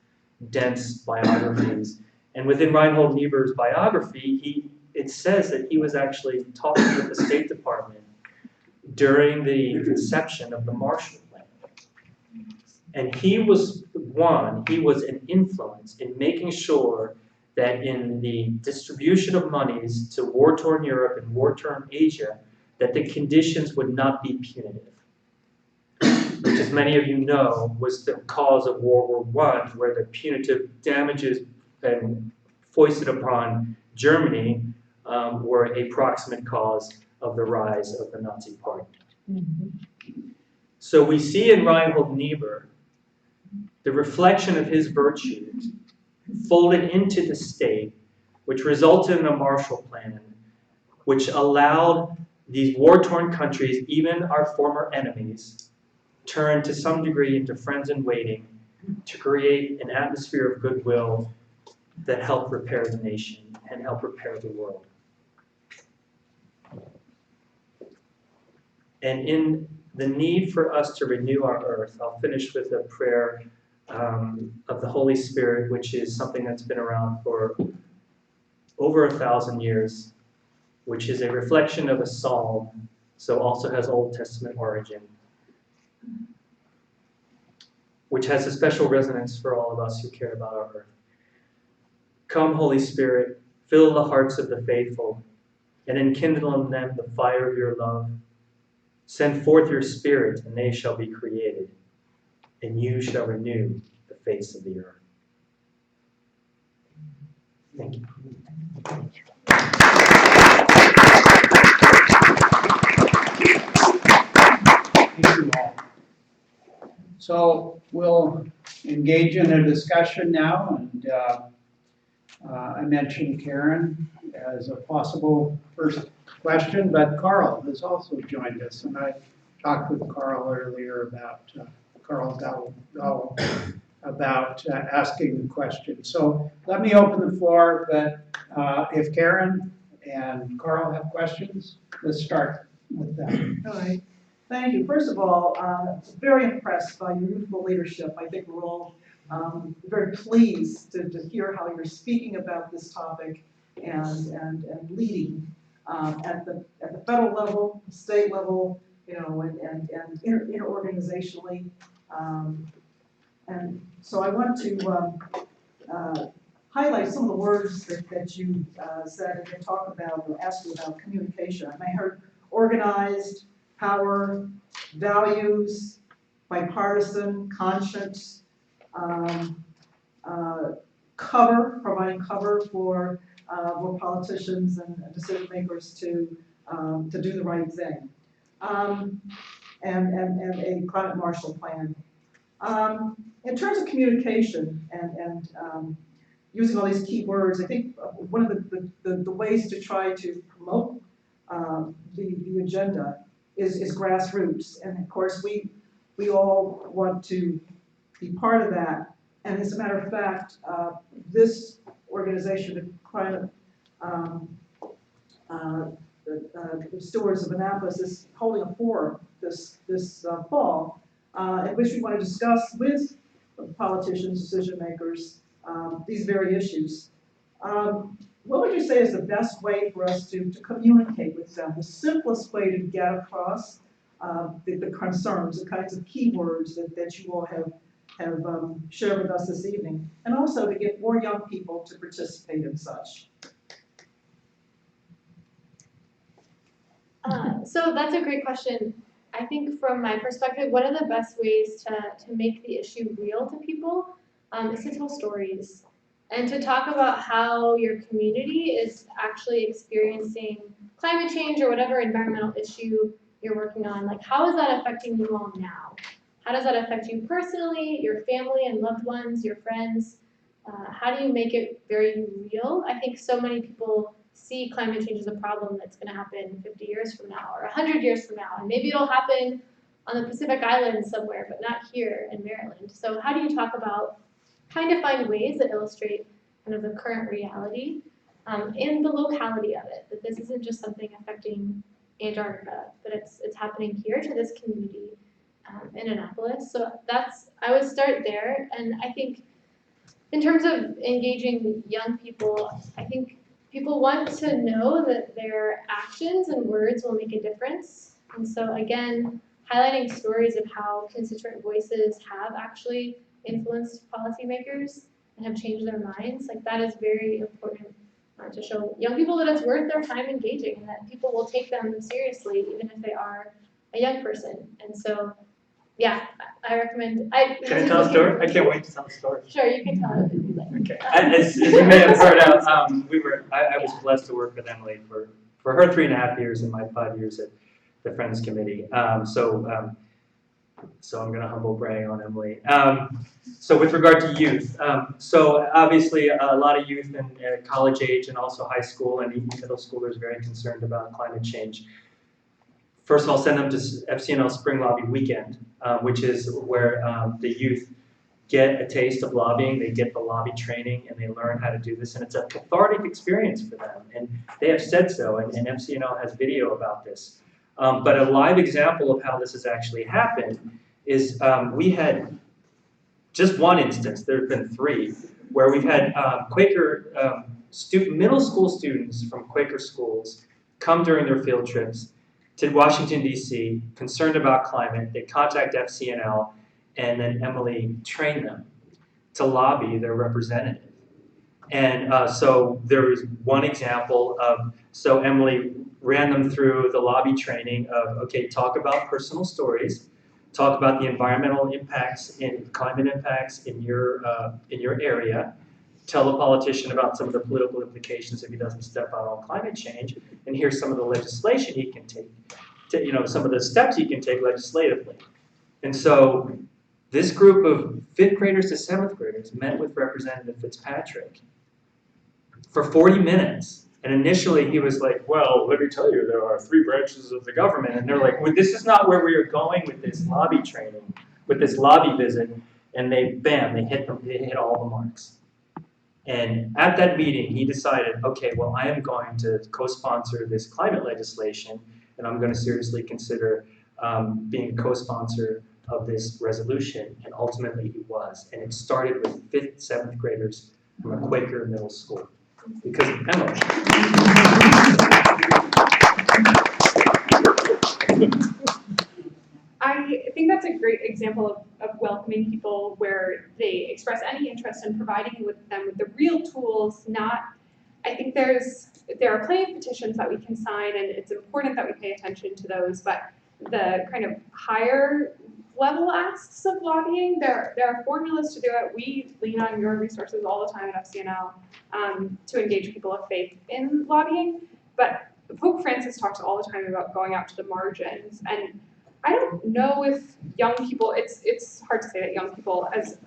dense biographies. And within Reinhold Niebuhr's biography, it says that he was actually talking with the State Department during the conception of the Marshall Plan. And he was an influence in making sure that in the distribution of monies to war-torn Europe and war-torn Asia, that the conditions would not be punitive. Which, as many of you know, was the cause of World War I, where the punitive damages and foisted upon Germany were a proximate cause of the rise of the Nazi Party. So we see in Reinhold Niebuhr the reflection of his virtues folded into the state, which resulted in a Marshall Plan, which allowed these war-torn countries, even our former enemies, turn to some degree into friends in waiting to create an atmosphere of goodwill that helped repair the nation and help repair the world. And in the need for us to renew our earth, I'll finish with a prayer of the Holy Spirit, which is something that's been around for over 1,000 years, which is a reflection of a psalm, so also has Old Testament origin, which has a special resonance for all of us who care about our earth. Come, Holy Spirit, fill the hearts of the faithful, and enkindle in them the fire of your love. Send forth your Spirit, and they shall be created, and you shall renew the face of the earth. Thank you. Thank you all. So we'll engage in a discussion now, and I mentioned Karen as a possible first question, but Carl has also joined us, and I talked with Carl earlier about Carl Dowell about asking the question. So let me open the floor, but if Karen and Carl have questions, let's start with them. All right, thank you. First of all, very impressed by your youthful leadership. I think we're all very pleased to hear how you're speaking about this topic and leading at the federal level, state level, you know, and interorganizationally. And so I want to highlight some of the words that you said and talk about or ask you about communication. I heard organized, power, values, bipartisan, conscience, providing cover for politicians and decision makers to do the right thing, and a climate Marshall Plan. In terms of communication and using all these key words, I think one of the ways to try to promote the agenda is grassroots, and of course we all want to be part of that. And as a matter of fact, this organization, the Climate the Stewards of Annapolis, is holding a forum this fall, in which we want to discuss with politicians, decision makers, these very issues. What would you say is the best way for us to communicate with them? The simplest way to get across the concerns, the kinds of keywords that you all have shared with us this evening, and also to get more young people to participate in such. So that's a great question. I think from my perspective, one of the best ways to make the issue real to people is to tell stories and to talk about how your community is actually experiencing climate change or whatever environmental issue you're working on. Like, how is that affecting you all now? How does that affect you personally, your family and loved ones, your friends? How do you make it very real? I think so many people see climate change as a problem that's going to happen 50 years from now or 100 years from now, and maybe it'll happen on the Pacific Islands somewhere, but not here in Maryland. So how do you talk about trying to find ways that illustrate kind of the current reality and the locality of it, that this isn't just something affecting Antarctica, but it's happening here to this community in Annapolis. So I would start there, and I think in terms of engaging young people, I think people want to know that their actions and words will make a difference. And so again, highlighting stories of how constituent voices have actually influenced policymakers and have changed their minds, like that is very important to show young people that it's worth their time engaging and that people will take them seriously even if they are a young person. And so, yeah, I recommend. Can I tell a story? I can't wait to tell a story. Sure, you can tell it if you'd like. Okay. As you may have heard, I was blessed to work with Emily for her 3.5 years and my 5 years at the Friends Committee. So I'm going to humble brag on Emily. So with regard to youth, so obviously a lot of youth in college age and also high school and even middle schoolers are very concerned about climate change. First of all, send them to FCNL Spring Lobby Weekend, which is where the youth get a taste of lobbying, they get the lobby training, and they learn how to do this, and it's a cathartic experience for them, and they have said so, and FCNL has video about this. But a live example of how this has actually happened is we had just one instance, there have been 3, where we've had Quaker middle school students from Quaker schools come during their field trips to Washington, D.C., concerned about climate. They contact FCNL, and then Emily trained them to lobby their representative. And so there was one example of, so Emily ran them through the lobby training of, okay, talk about personal stories, talk about the environmental impacts and climate impacts in your area, tell the politician about some of the political implications if he doesn't step out on climate change, and here's some of the legislation he can take, some of the steps he can take legislatively. And so this group of 5th graders to 7th graders met with Representative Fitzpatrick for 40 minutes. And initially he was like, well, let me tell you, there are 3 branches of the government. And they're like, well, this is not where we are going with this lobby training, with this lobby visit. And they hit all the marks. And at that meeting, he decided, okay, well, I am going to co-sponsor this climate legislation, and I'm going to seriously consider being a co-sponsor of this resolution. And ultimately he was. And it started with 5th, 7th graders from a Quaker middle school. Because of Emily. I think that's a great example of welcoming people where they express any interest in providing them with the real tools, I think there are plenty of petitions that we can sign, and it's important that we pay attention to those, but the kind of higher level asks of lobbying, there are formulas to do it. We lean on your resources all the time at FCNL to engage people of faith in lobbying, but Pope Francis talks all the time about going out to the margins, and I don't know if young people, it's hard to say that young people as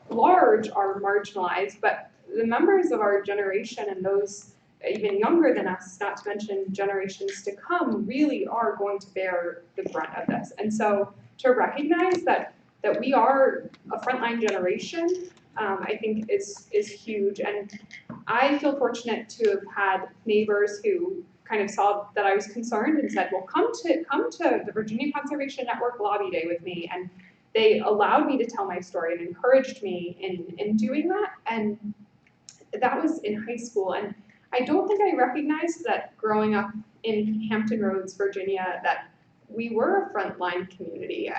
large are marginalized, but the members of our generation and those even younger than us, not to mention generations to come, really are going to bear the brunt of this. And so to recognize that we are a frontline generation, I think is huge. And I feel fortunate to have had neighbors who kind of saw that I was concerned and said, well, come to the Virginia Conservation Network Lobby Day with me. And they allowed me to tell my story and encouraged me in doing that. And that was in high school. And I don't think I recognized that growing up in Hampton Roads, Virginia, that we were a frontline community.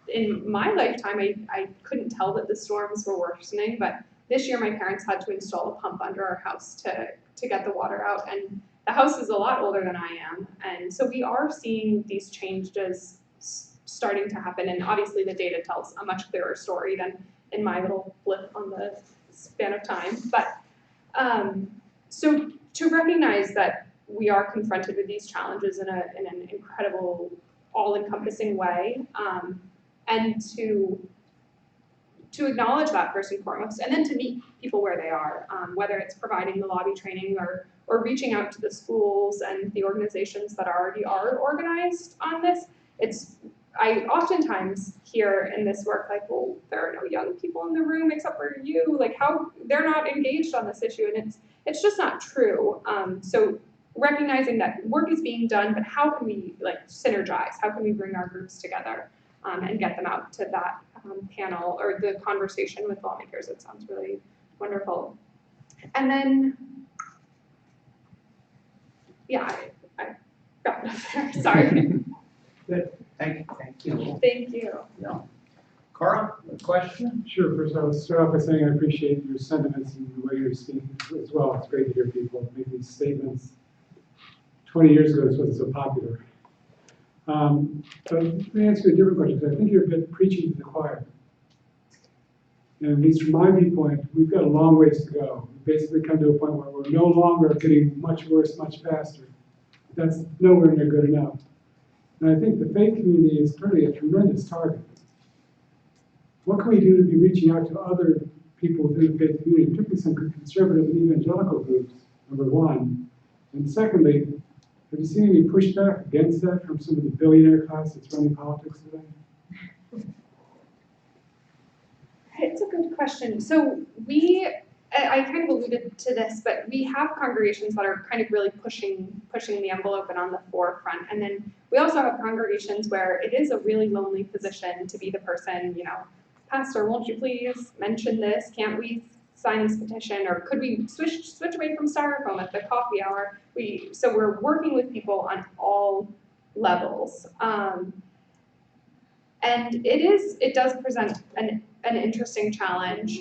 In my lifetime, I couldn't tell that the storms were worsening, but this year my parents had to install a pump under our house to get the water out. And the house is a lot older than I am. And so we are seeing these changes starting to happen. And obviously the data tells a much clearer story than in my little blip on the span of time. But so to recognize that we are confronted with these challenges in an incredible, all-encompassing way, and to acknowledge that first and foremost, and then to meet people where they are, whether it's providing the lobby training or reaching out to the schools and the organizations that already are organized on this. I oftentimes hear in this work, like, well, there are no young people in the room except for you, like how they're not engaged on this issue, and it's just not true. So recognizing that work is being done, but how can we synergize? How can we bring our groups together and get them out to that panel or the conversation with lawmakers? It sounds really wonderful. And then, yeah, I got enough there, sorry. Good, thank you. Thank you. Yeah. Carl, a question? Sure. First, I would start off by saying I appreciate your sentiments and the way you're speaking as well. It's great to hear people make these statements. 20 years ago, this wasn't so popular. But let me ask you a different question, because I think you're a bit preaching to the choir. And at least from my viewpoint, we've got a long ways to go. We've basically come to a point where we're no longer getting much worse, much faster. That's nowhere near good enough. And I think the faith community is really a tremendous target. What can we do to be reaching out to other people within the faith community, particularly some conservative and evangelical groups, number one? And secondly, have you seen any pushback against that from some of the billionaire class that's running politics today? It's a good question. So I kind of alluded to this, but we have congregations that are kind of really pushing the envelope and on the forefront. And then we also have congregations where it is a really lonely position to be the person, Pastor, won't you please mention this? Can't we sign this petition? Or could we switch away from styrofoam at the coffee hour? So we're working with people on all levels. And it does present an interesting challenge,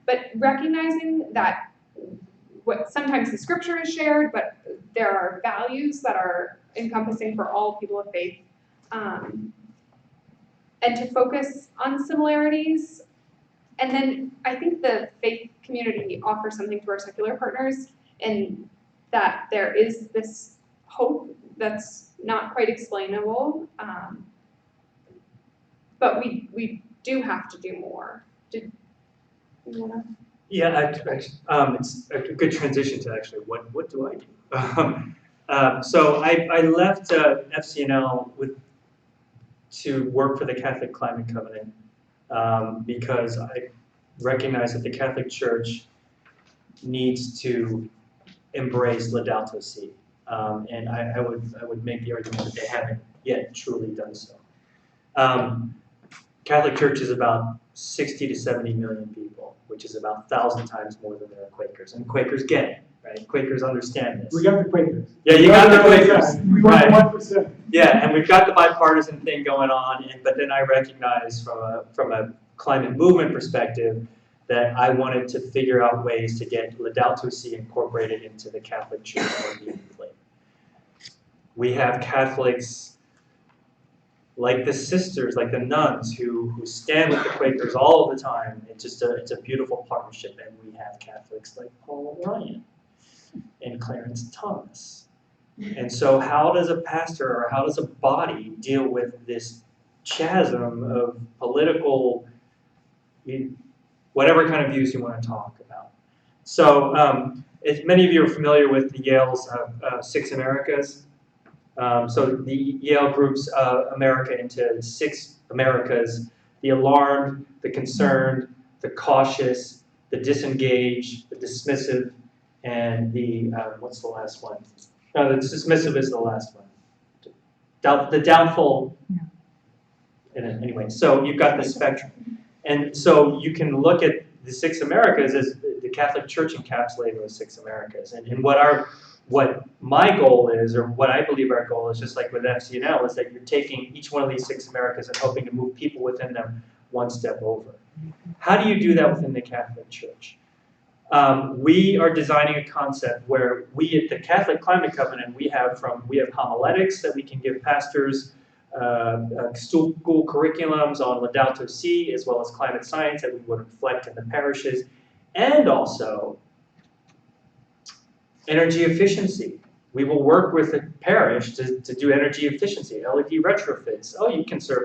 but recognizing that what sometimes the scripture is shared, but there are values that are encompassing for all people of faith, and to focus on similarities. And then I think the faith community offers something to our secular partners in that there is this hope that's not quite explainable, but we do have to do more. Did you wanna? Yeah, it's a good transition to actually what do I do? So I left FCNL to work for the Catholic Climate Covenant because I recognize that the Catholic Church needs to embrace Laudato Si, and I would make the argument that they haven't yet truly done so. Catholic Church is about 60 to 70 million people, which is about 1,000 times more than there are Quakers. And Quakers get it, right? Quakers understand this. We got the Quakers. Yeah, you got the Quakers. We got Right. 1%. Yeah, and we've got the bipartisan thing going on, but then I recognize from a climate movement perspective that I wanted to figure out ways to get Laudato Si incorporated into the Catholic Church more meaningfully. We have Catholics like the sisters, like the nuns who stand with the Quakers all the time. It's a beautiful partnership. And we have Catholics like Paul Ryan and Clarence Thomas. And so how does a pastor or how does a body deal with this chasm of political, whatever kind of views you want to talk about? So if many of you are familiar with the Yale's Six Americas, so the Yale groups America into 6 Americas: the alarmed, the concerned, the cautious, the disengaged, the dismissive, and the, what's the last one? No, the dismissive is the last one. The doubtful. Yeah. Anyway, so you've got this spectrum. And so you can look at the 6 Americas as the Catholic Church encapsulating those 6 Americas. And what my goal is, or what I believe our goal is, just like with FCNL, is that you're taking each one of these 6 Americas and hoping to move people within them one step over. How do you do that within the Catholic Church? We are designing a concept where we at the Catholic Climate Covenant, we have homiletics that we can give pastors, school curriculums on Laudato Si, as well as climate science that we would reflect in the parishes, and also energy efficiency. We will work with the parish to do energy efficiency, LED retrofits. Oh, you can save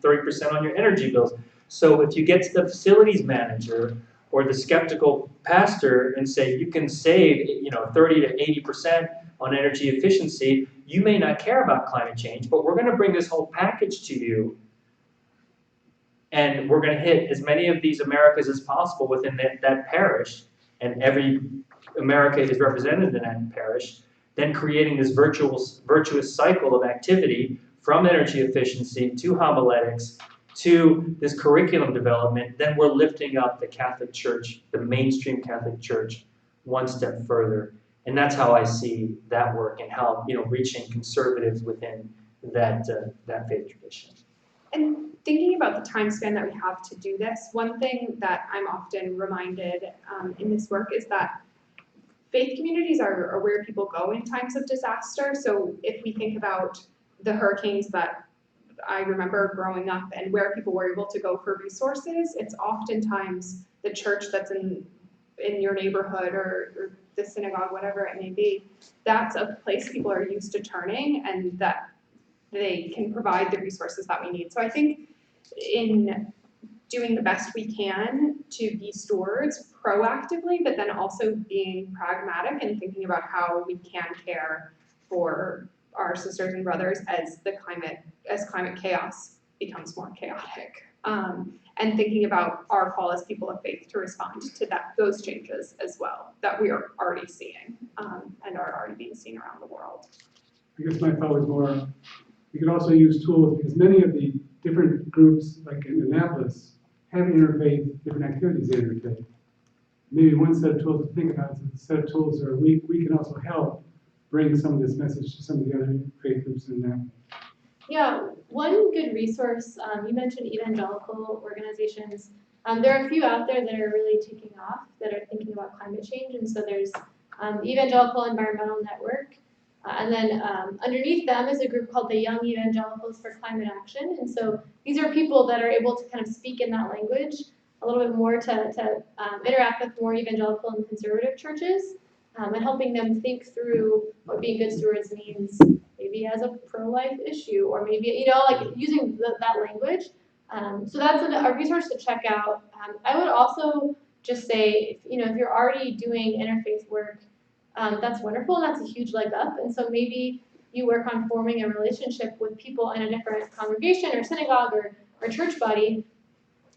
30% on your energy bills. So if you get to the facilities manager or the skeptical pastor and say you can save 30 to 80% on energy efficiency, you may not care about climate change, but we're going to bring this whole package to you, and we're going to hit as many of these Americas as possible within that parish, and every America is represented in that parish, then creating this virtuous cycle of activity from energy efficiency to homiletics to this curriculum development. Then we're lifting up the Catholic Church, the mainstream Catholic Church, one step further. And that's how I see that work, and how reaching conservatives within that faith tradition. And thinking about the time span that we have to do this, one thing that I'm often reminded in this work is that faith communities are where people go in times of disaster. So if we think about the hurricanes that I remember growing up and where people were able to go for resources, it's oftentimes the church that's in your neighborhood or the synagogue, whatever it may be. That's a place people are used to turning, and that they can provide the resources that we need. So I think in doing the best we can to be stewards proactively, but then also being pragmatic and thinking about how we can care for our sisters and brothers as climate chaos becomes more chaotic. And thinking about our call as people of faith to respond to those changes as well that we are already seeing and are already being seen around the world. I guess my thought was more, you could also use tools, because many of the different groups, like in Annapolis, have interfaith, different activities in interfaith. Maybe one set of tools to think about is a set of tools where we can also help bring some of this message to some of the other faith groups in that. Yeah, one good resource, you mentioned evangelical organizations. There are a few out there that are really taking off, that are thinking about climate change, and so there's Evangelical Environmental Network, and then underneath them is a group called the Young Evangelicals for Climate Action, and so these are people that are able to kind of speak in that language a little bit more to interact with more evangelical and conservative churches, and helping them think through what being good stewards means, maybe as a pro-life issue, or maybe, you know, like using that language. So that's a resource to check out. I would also just say, you know, if you're already doing interfaith work, that's wonderful, and that's a huge leg up. And so maybe you work on forming a relationship with people in a different congregation or synagogue or church body.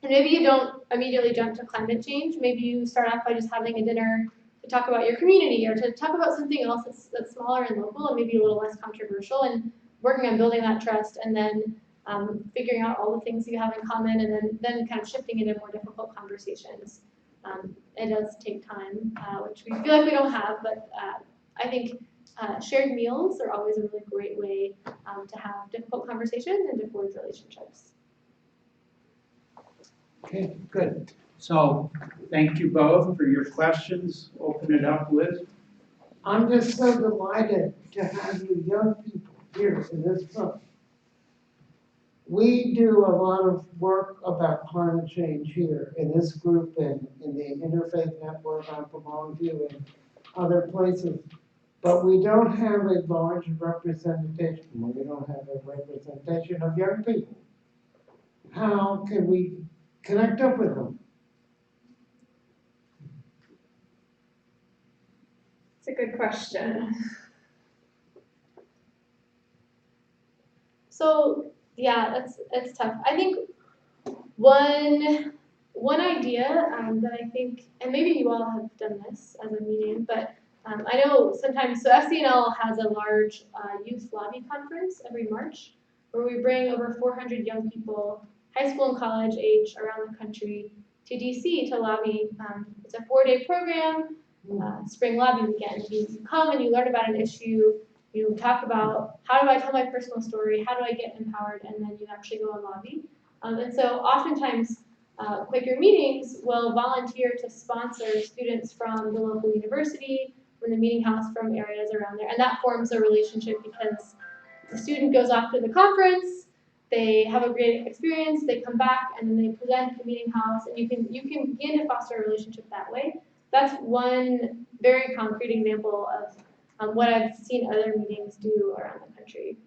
And maybe you don't immediately jump to climate change. Maybe you start off by just having a dinner to talk about your community or to talk about something else that's smaller and local and maybe a little less controversial, and working on building that trust, and then figuring out all the things you have in common, and then kind of shifting into more difficult conversations. It does take time, which we feel like we don't have, but I think shared meals are always a really great way to have difficult conversations and to forge relationships. Okay, good. So thank you both for your questions. Open it up, Liz. I'm just so delighted to have you young people here in this room. We do a lot of work about climate change here in this group and in the Interfaith Network I belong to and other places. But we don't have a large representation. We don't have a representation of young people. How can we connect up with them? It's a good question. So yeah, it's tough. I think one idea that I think, and maybe you all have done this as a meeting, but I know sometimes, so FCNL has a large youth lobby conference every March, where we bring over 400 young people, high school and college age, around the country to DC to lobby. It's a 4-day program, spring lobby weekend. You come and you learn about an issue, you talk about how do I tell my personal story, how do I get empowered, and then you actually go and lobby. And so oftentimes, Quaker Meetings will volunteer to sponsor students from the local university, from the meeting house, from areas around there. And that forms a relationship because the student goes off to the conference, they have a great experience, they come back, and then they present at the meeting house, and you can begin to foster a relationship that way. That's one very concrete example of what I've seen other meetings do around the country.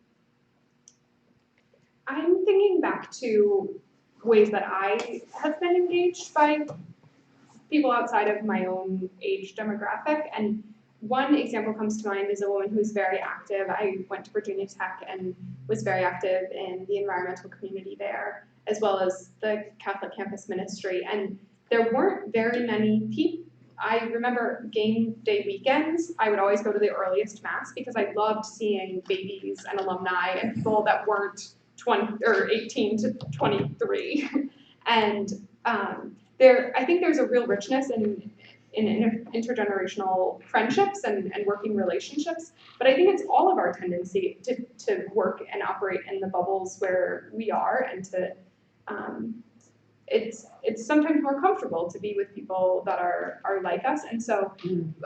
I'm thinking back to ways that I have been engaged by people outside of my own age demographic, and one example comes to mind is a woman who's very active. I went to Virginia Tech and was very active in the environmental community there, as well as the Catholic campus ministry, and there weren't very many people. I remember game day weekends, I would always go to the earliest mass because I loved seeing babies and alumni and people that weren't 20 or 18 to 23. And I think there's a real richness in intergenerational friendships and working relationships, but I think it's all of our tendency to work and operate in the bubbles where we are, and to it's sometimes more comfortable to be with people that are like us. And so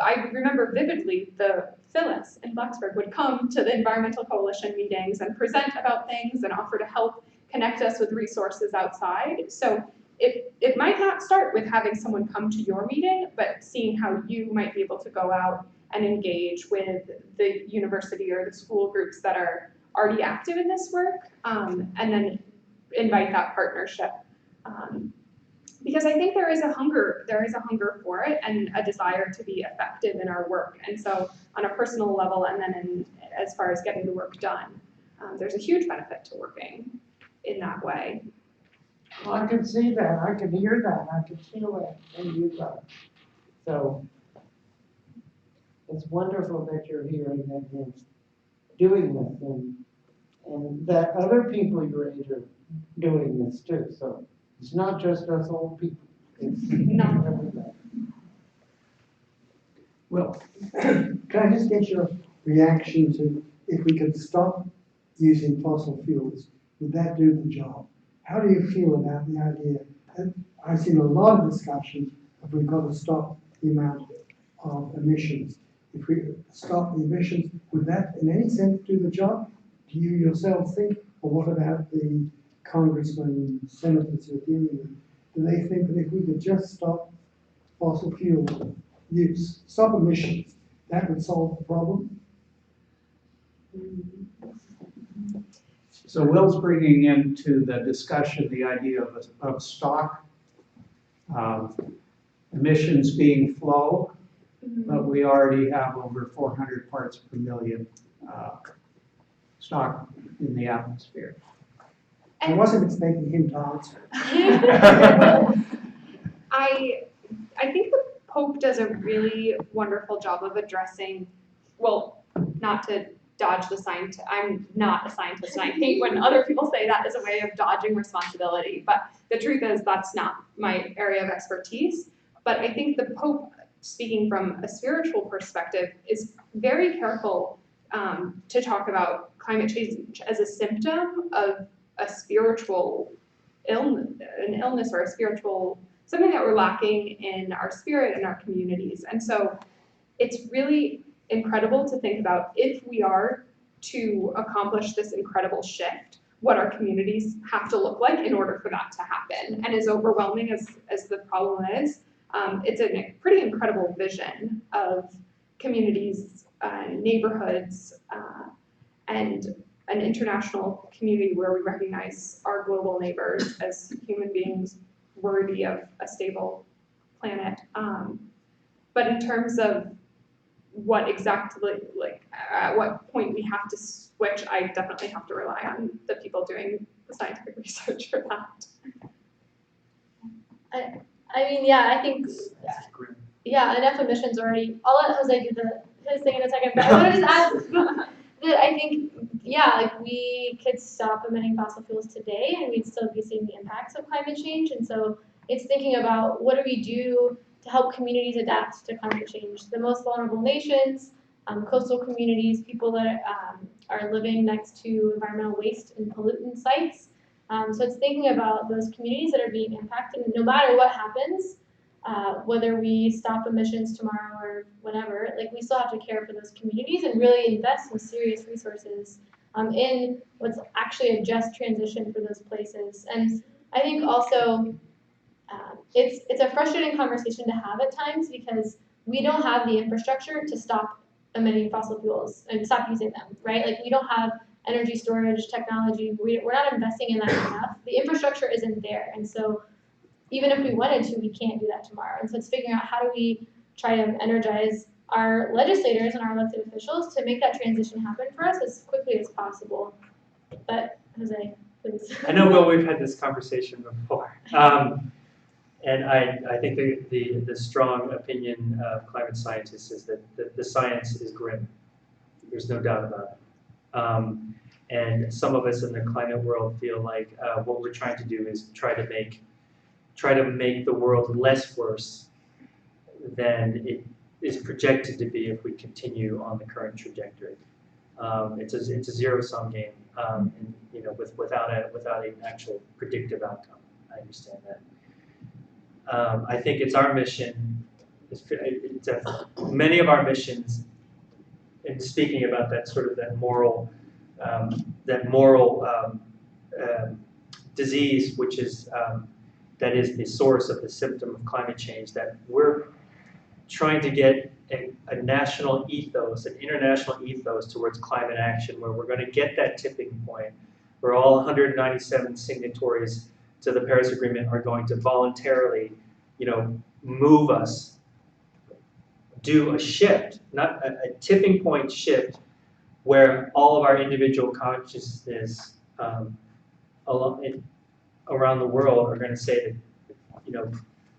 I remember vividly the Phyllis in Blacksburg would come to the Environmental Coalition meetings and present about things and offer to help connect us with resources outside. So it might not start with having someone come to your meeting, but seeing how you might be able to go out and engage with the university or the school groups that are already active in this work, and then invite that partnership. Because I think there is a hunger for it and a desire to be effective in our work. And so on a personal level, and then as far as getting the work done, there's a huge benefit to working in that way. Well, I can see that, I can hear that, I can feel it in you guys. So it's wonderful that you're here and doing this, and that other people your age are doing this too. So It's not just us old people. It's No. everybody. Well, can I just get your reaction to if we could stop using fossil fuels, would that do the job? How do you feel about the idea? I've seen a lot of discussion of we've got to stop the amount of emissions. If we stop the emissions, would that in any sense do the job? Do you yourself think, or what about the congressmen, senators who are dealing with it? Do they think that if we could just stop fossil fuel use, stop emissions, that would solve the problem? So Will's bringing into the discussion the idea of stock, emissions being flow, but we already have over 400 parts per million stock in the atmosphere. I wasn't expecting him to answer. I think the Pope does a really wonderful job of addressing, well, not to dodge the science, I'm not a scientist, and I hate when other people say that as a way of dodging responsibility, but the truth is that's not my area of expertise. But I think the Pope, speaking from a spiritual perspective, is very careful to talk about climate change as a symptom of a spiritual illness, an illness or a spiritual, something that we're lacking in our spirit and our communities. And so it's really incredible to think about if we are to accomplish this incredible shift, what our communities have to look like in order for that to happen. And as overwhelming as the problem is, it's a pretty incredible vision of communities, neighborhoods, and an international community where we recognize our global neighbors as human beings worthy of a stable planet. But in terms of what exactly, like, at what point we have to switch, I definitely have to rely on the people doing the scientific research for that. I mean, yeah, I think, yeah, enough emissions already. I'll let Jose do his thing in a second, but I want to just add that I think, yeah, like we could stop emitting fossil fuels today and we'd still be seeing the impacts of climate change. And so it's thinking about what do we do to help communities adapt to climate change. The most vulnerable nations, coastal communities, people that are living next to environmental waste and pollutant sites. So it's thinking about those communities that are being impacted, and no matter what happens, whether we stop emissions tomorrow or whenever, like we still have to care for those communities and really invest some serious resources in what's actually a just transition for those places. And I think also it's a frustrating conversation to have at times because we don't have the infrastructure to stop emitting fossil fuels and stop using them, right? Like we don't have energy storage technology. We're not investing in that enough. The infrastructure isn't there. And so even if we wanted to, we can't do that tomorrow. And so it's figuring out how do we try to energize our legislators and our elected officials to make that transition happen for us as quickly as possible. But Jose, please. I know, Will, we've had this conversation before. And I think the strong opinion of climate scientists is that the science is grim. There's no doubt about it. And some of us in the climate world feel like what we're trying to do is try to make the world less worse than it is projected to be if we continue on the current trajectory. It's a zero-sum game, and, you know, without an actual predictive outcome. I understand that. I think it's our mission. Many of our missions, in speaking about that sort of that moral disease, which is that is the source of the symptom of climate change, that we're trying to get a national ethos, an international ethos towards climate action, where we're going to get that tipping point where all 197 signatories to the Paris Agreement are going to voluntarily, you know, move us, do a shift, not a tipping point shift, where all of our individual consciousness around the world are going to say that, you know,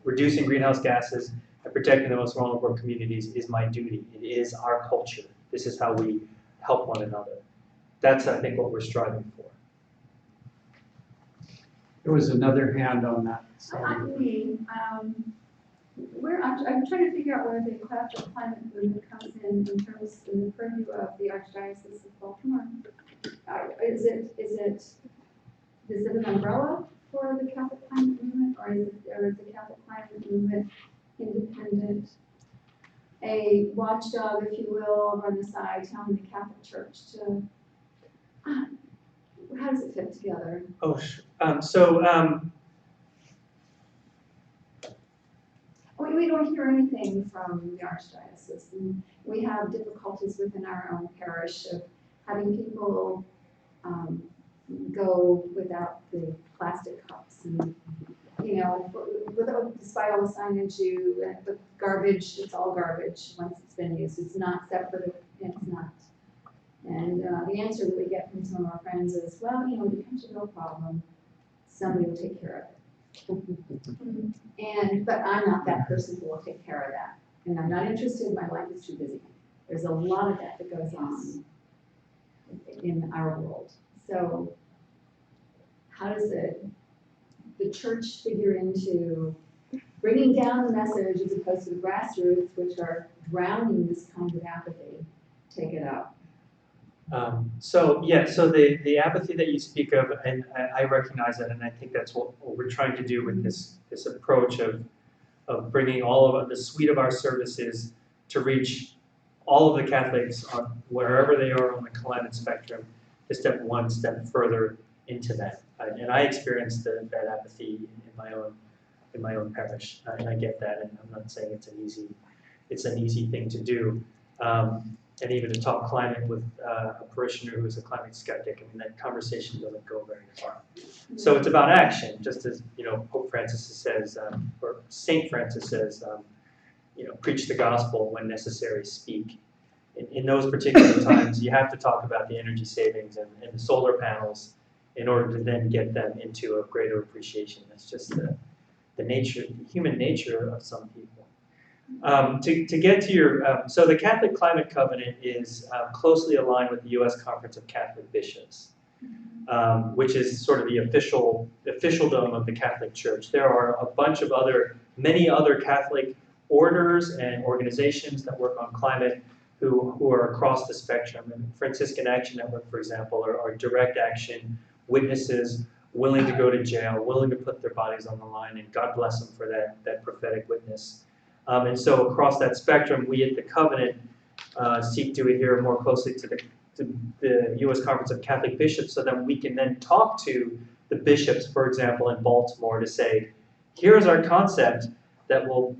reducing greenhouse gases and protecting the most vulnerable communities is my duty. It is our culture. This is how we help one another. That's, I think, what we're striving for. There was another hand on that I'm side. me. I'm trying to figure out where the Catholic climate movement comes in terms in the purview of the Archdiocese of Baltimore. Is it an umbrella for the Catholic climate movement, or is the Catholic climate movement independent, a watchdog, if you will, over on the side, telling the Catholic Church to? How does it fit together? Oh, sure. We don't hear anything from the Archdiocese, and we have difficulties within our own parish of having people go without the plastic cups, and despite all the signage, the garbage, it's all garbage once it's been used. It's not separate. It's not. And the answer that we get from some of our friends is, well, when it becomes a real problem, somebody will take care of it. But I'm not that person who will take care of that. And I'm not interested, my life is too busy. There's a lot of that goes on in our world. So how does the church figure into bringing down the message as opposed to the grassroots, which are drowning this kind of apathy, take it up? So the apathy that you speak of, and I recognize that, and I think that's what we're trying to do with this approach of bringing all of the suite of our services to reach all of the Catholics on wherever they are on the climate spectrum, to step one step further into that. And I experienced that apathy in my own parish, and I get that, and I'm not saying it's an easy thing to do. And even to talk climate with a parishioner who's a climate skeptic, I mean, that conversation doesn't go very far. So it's about action, just as Pope Francis says, or Saint Francis says, preach the gospel when necessary, speak. In those particular times, you have to talk about the energy savings and the solar panels in order to then get them into a greater appreciation. That's just the human nature of some people. To get to your, so the Catholic Climate Covenant is closely aligned with the U.S. Conference of Catholic Bishops, which is sort of the officialdom of the Catholic Church. There are many other Catholic orders and organizations that work on climate who are across the spectrum. And Franciscan Action Network, for example, are direct action witnesses willing to go to jail, willing to put their bodies on the line, and God bless them for that prophetic witness. And so across that spectrum, we at the Covenant seek to adhere more closely to the U.S. Conference of Catholic Bishops, so that we can then talk to the bishops, for example, in Baltimore, to say, here's our concept that will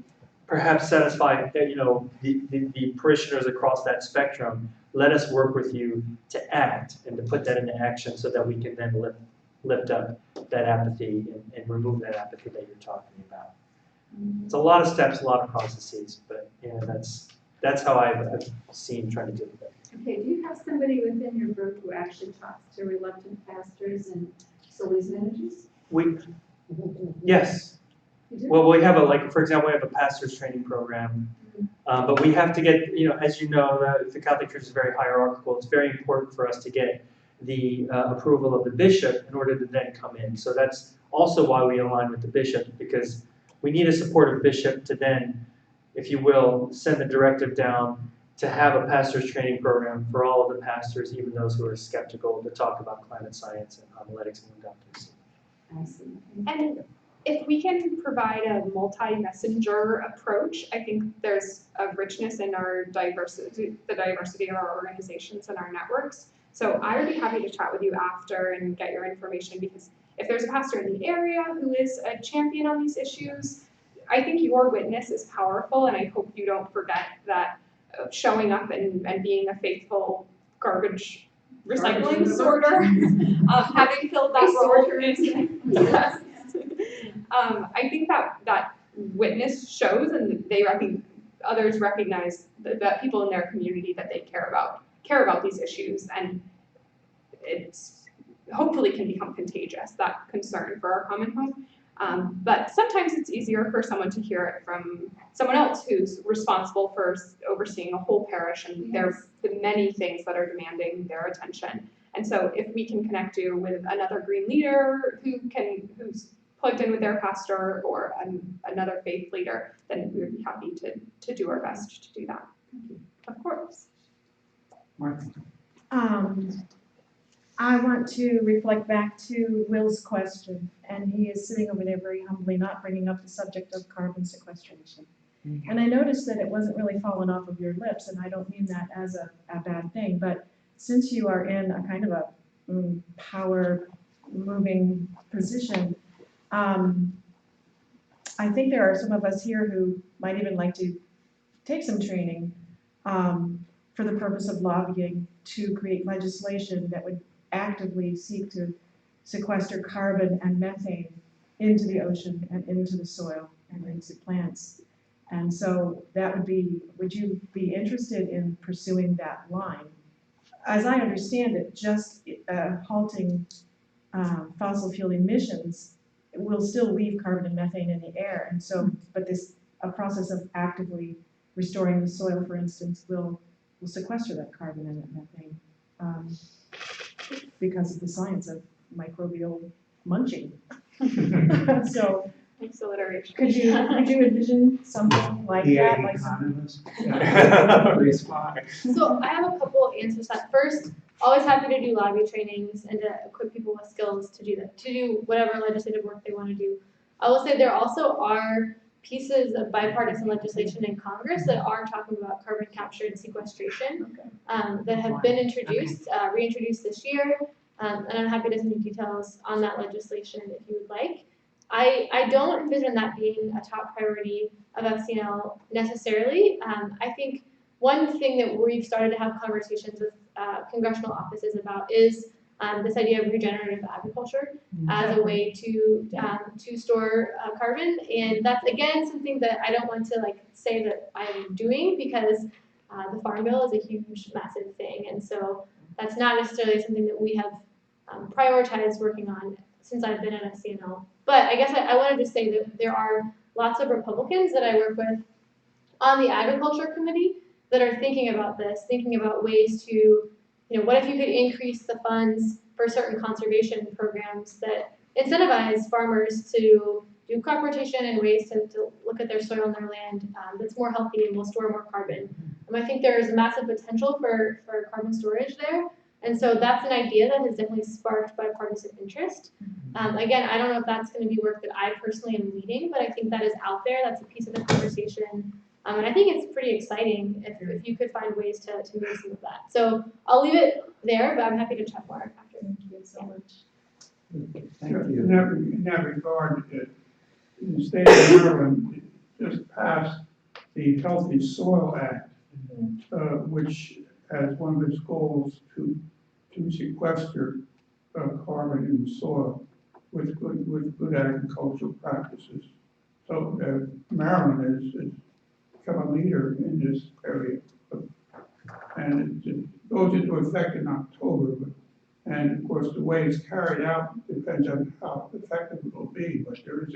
perhaps satisfy the parishioners across that spectrum. Let us work with you to act and to put that into action, so that we can then lift up that apathy and remove that apathy that you're talking about. It's a lot of steps, a lot of processes, but that's how I've seen trying to do it. Okay, do you have somebody within your group who actually talks to reluctant pastors and facilities managers? Yes. You do? Well, we have for example, we have a pastor's training program, but we have to get, as you know, the Catholic Church is very hierarchical. It's very important for us to get the approval of the bishop in order to then come in. So that's also why we align with the bishop, because we need a supportive bishop to then, if you will, send the directive down to have a pastor's training program for all of the pastors, even those who are skeptical, to talk about climate science and homiletics and advocacy. I see. And if we can provide a multi-messenger approach, I think there's a richness in our diversity, the diversity of our organizations and our networks. So I would be happy to chat with you after and get your information, because if there's a pastor in the area who is a champion on these issues, I think your witness is powerful, and I hope you don't forget that showing up and being a faithful garbage recycling sorter, having filled that role. Yes. I think that witness shows, and I think others recognize that people in their community that they care about these issues, and it's hopefully can become contagious, that concern for our common home. But sometimes it's easier for someone to hear it from someone else who's responsible for overseeing a whole parish, and there's the many things that are demanding their attention. And so if we can connect you with another green leader who's plugged in with their pastor or another faith leader, then we would be happy to do our best to do that. Of course. Martha. I want to reflect back to Will's question, and he is sitting over there very humbly, not bringing up the subject of carbon sequestration. And I noticed that it wasn't really falling off of your lips, and I don't mean that as a bad thing, but since you are in a kind of a power-moving position, I think there are some of us here who might even like to take some training for the purpose of lobbying to create legislation that would actively seek to sequester carbon and methane into the ocean and into the soil and into plants. And so that would you be interested in pursuing that line? As I understand it, just halting fossil fuel emissions will still leave carbon and methane in the air. And so, but a process of actively restoring the soil, for instance, will sequester that carbon and that methane because of the science of microbial munching. So, could you envision something like that? Like So I have a couple of answers to that. First, always happy to do lobby trainings and to equip people with skills to do that, to do whatever legislative work they want to do. I will say there also are pieces of bipartisan legislation in Congress that are talking about carbon capture and sequestration that have been introduced, reintroduced this year, and I'm happy to send you details on that legislation if you would like. I don't envision that being a top priority of FCNL necessarily. I think one thing that we've started to have conversations with congressional offices about is this idea of regenerative agriculture as a way to store carbon, and that's again something that I don't want to say that I'm doing because the Farm Bill is a huge, massive thing, and so that's not necessarily something that we have prioritized working on since I've been at FCNL. But I guess I wanted to say that there are lots of Republicans that I work with on the Agriculture Committee that are thinking about this, thinking about ways to, what if you could increase the funds for certain conservation programs that incentivize farmers to do crop rotation and ways to look at their soil and their land that's more healthy and will store more carbon. I think there is a massive potential for carbon storage there. And so that's an idea that has definitely sparked bipartisan interest. Again, I don't know if that's going to be work that I personally am leading, but I think that is out there. That's a piece of the conversation. And I think it's pretty exciting if you could find ways to move some of that. So I'll leave it there, but I'm happy to chat more after. Thank you so much. Thank you. In that regard, the state of Maryland just passed the Healthy Soil Act, which has one of its goals to sequester carbon in the soil with good agricultural practices. So Maryland has become a leader in this area, and it goes into effect in October. And of course, the way it's carried out depends on how effective it will be. But there is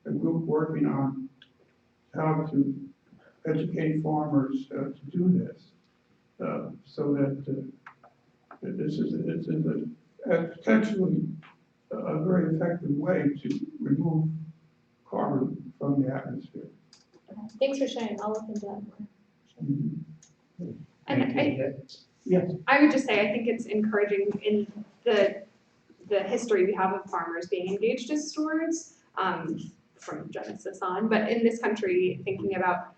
a group working on how to educate farmers to do this, so that this is potentially a very effective way to remove carbon from the atmosphere. Thanks for sharing. I'll look into that more. And I would just say, I think it's encouraging in the history we have of farmers being engaged as stewards from Genesis on, but in this country, thinking about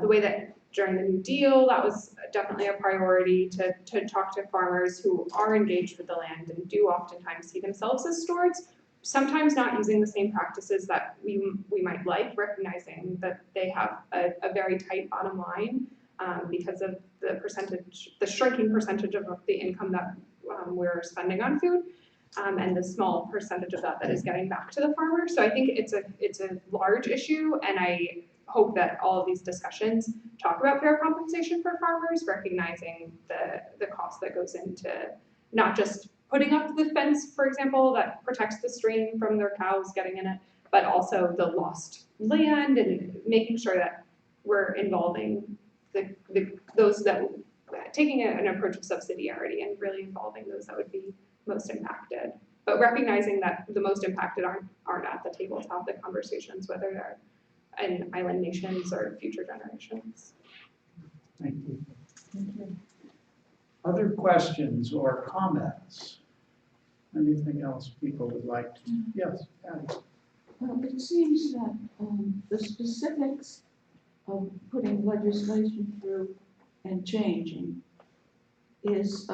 the way that during the New Deal, that was definitely a priority to talk to farmers who are engaged with the land and do oftentimes see themselves as stewards, sometimes not using the same practices that we might like, recognizing that they have a very tight bottom line because of the shrinking percentage of the income that we're spending on food, and the small percentage of that is getting back to the farmer. So I think it's a large issue, and I hope that all of these discussions talk about fair compensation for farmers, recognizing the cost that goes into not just putting up the fence, for example, that protects the stream from their cows getting in it, but also the lost land and making sure that we're involving those that taking an approach of subsidiarity and really involving those that would be most impacted. But recognizing that the most impacted aren't at the table to have the conversations, whether they're in island nations or future generations. Thank you. Other questions or comments? Anything else people would like to? Yes, Patty. Well, it seems that the specifics of putting legislation through and changing is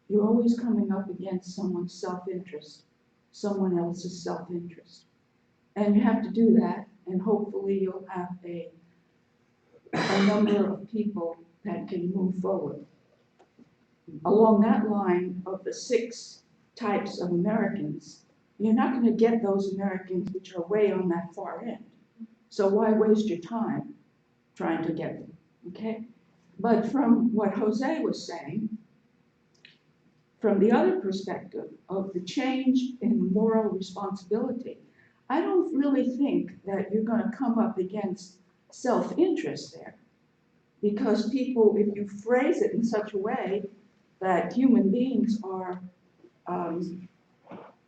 you're always coming up against someone's self-interest, someone else's self-interest. And you have to do that, and hopefully you'll have a number of people that can move forward. Along that line of the 6 types of Americans, you're not going to get those Americans which are way on that far end. So why waste your time trying to get them, okay? But from what Jose was saying, from the other perspective of the change in moral responsibility, I don't really think that you're going to come up against self-interest there. Because people, if you phrase it in such a way that human beings are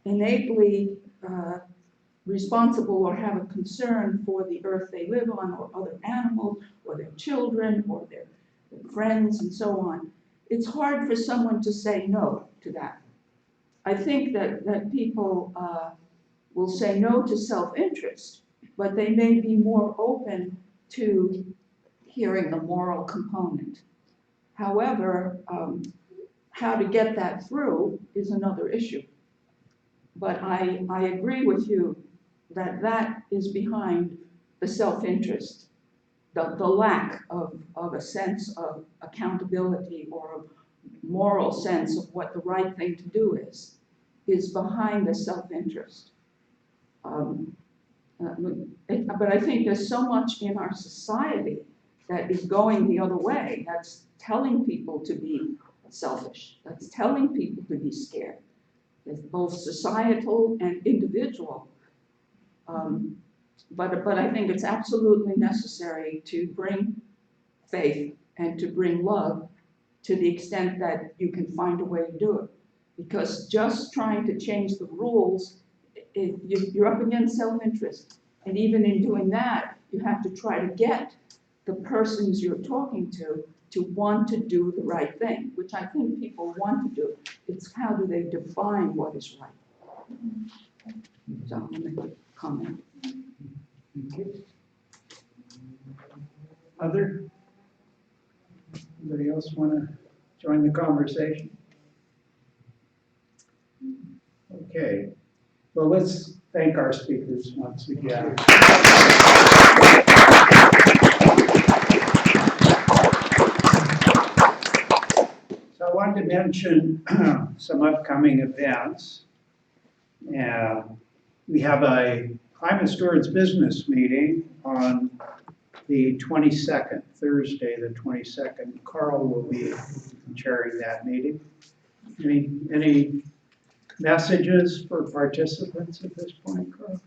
innately responsible or have a concern for the earth they live on, or other animals, or their children, or their friends, and so on, it's hard for someone to say no to that. I think that people will say no to self-interest, but they may be more open to hearing the moral component. However, how to get that through is another issue. But I agree with you that that is behind the self-interest, the lack of a sense of accountability or a moral sense of what the right thing to do is behind the self-interest. But I think there's so much in our society that is going the other way, that's telling people to be selfish, that's telling people to be scared. It's both societal and individual. But I think it's absolutely necessary to bring faith and to bring love to the extent that you can find a way to do it. Because just trying to change the rules, you're up against self-interest. And even in doing that, you have to try to get the persons you're talking to want to do the right thing, which I think people want to do. It's how do they define what is right. So I'm going to make a comment. Thank you. Other? Anybody else want to join the conversation? Okay. Well, let's thank our speakers once again. So I wanted to mention some upcoming events. We have a Climate Stewards business meeting on the 22nd, Thursday the 22nd. Carl will be chairing that meeting. Any messages for participants at this point, Carl?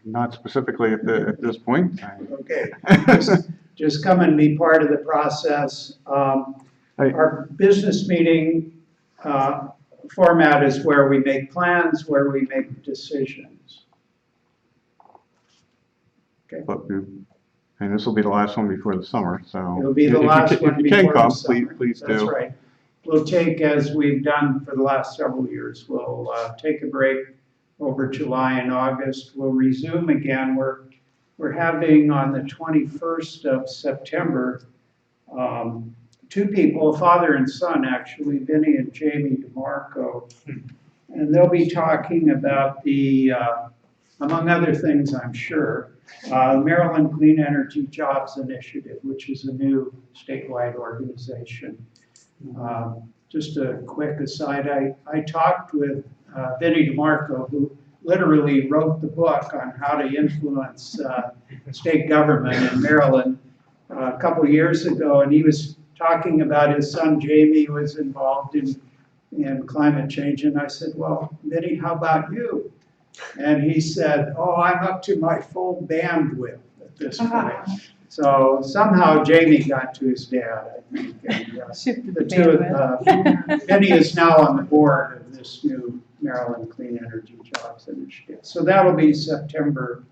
Not specifically at this point. Okay, just come and be part of the process. Our business meeting format is where we make plans, where we make decisions. Okay. And this will be the last one before the summer, so. It'll be the last one if you can before the come, summer. please do. That's right. We'll take, as we've done for the last several years, we'll take a break over July and August. We'll resume again. We're having on the 21st of September, 2 people, a father and son actually, Vinny and Jamie DeMarco, and they'll be talking about the, among other things I'm sure, Maryland Clean Energy Jobs Initiative, which is a new statewide organization. Just a quick aside, I talked with Vinny DeMarco, who literally wrote the book on how to influence state government in Maryland a couple years ago, and he was talking about his son Jamie was involved in climate change, and I said, well, Vinny, how about you? And he said, oh, I'm up to my full bandwidth at this point. So somehow Jamie got to his dad, I think. And, Shifted the the two of bandwidth. Vinny is now on the board of this new Maryland Clean Energy Jobs Initiative. So that'll be September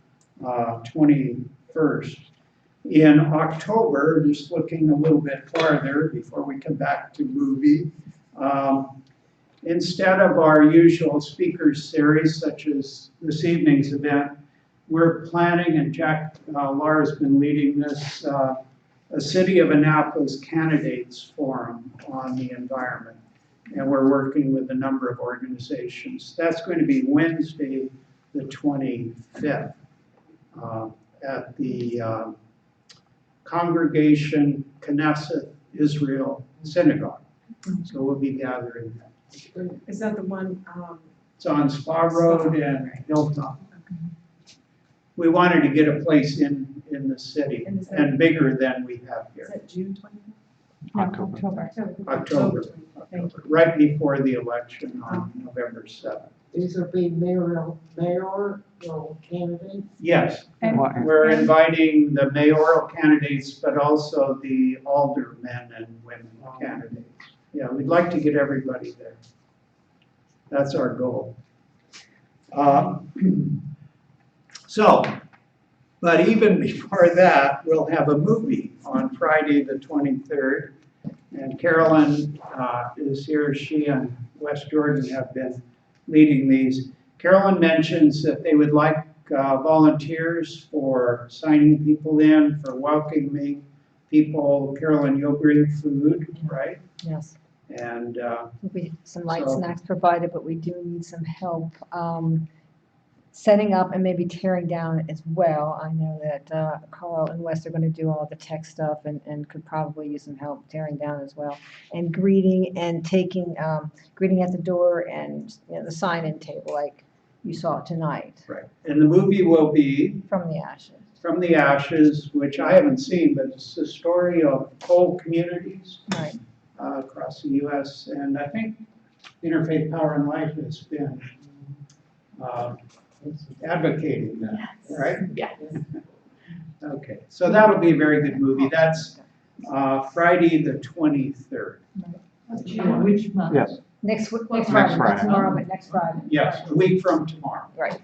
21st. In October, just looking a little bit farther before we come back to movie, instead of our usual speakers series, such as this evening's event, we're planning, and Jack Lahr's been leading this, a City of Annapolis Candidates Forum on the environment. And we're working with a number of organizations. That's going to be Wednesday, the 25th, at the Congregation Knesset Israel Synagogue. So we'll be gathering there. Is that the one, It's on Spa Road and Hilltop. We wanted to get a place in the city and bigger than we have is here. that June 25th? October. October, right before the election on November 7th. These are being mayoral candidates? Yes, And- we're inviting the mayoral candidates, but also the aldermen and women candidates. Yeah, we'd like to get everybody there. That's our goal. But even before that, we'll have a movie on Friday the 23rd. And Carolyn is here. She and West Jordan have been leading these. Carolyn mentions that they would like volunteers for signing people in, for welcoming people. Carolyn, you'll bring food, right? Yes. And There'll be some light So- snacks provided, but we do need some help setting up and maybe tearing down as well. I know that Carl and Wes are going to do all the tech stuff and could probably use some help tearing down as well. And greeting and taking, greeting at the door and, you know, the sign-in table like you saw tonight. right. And the movie will be From the ashes. From the Ashes, which I haven't seen, but it's the story of coal communities Right. Across the U.S. And I think Interfaith Power and Life has been advocating that, right? Yes. Okay, so that'll be a very good movie. That's Friday the 23rd. Which month? Yes. Next Next Friday, Friday. not tomorrow, but next Friday. Yes, a week from tomorrow. Right.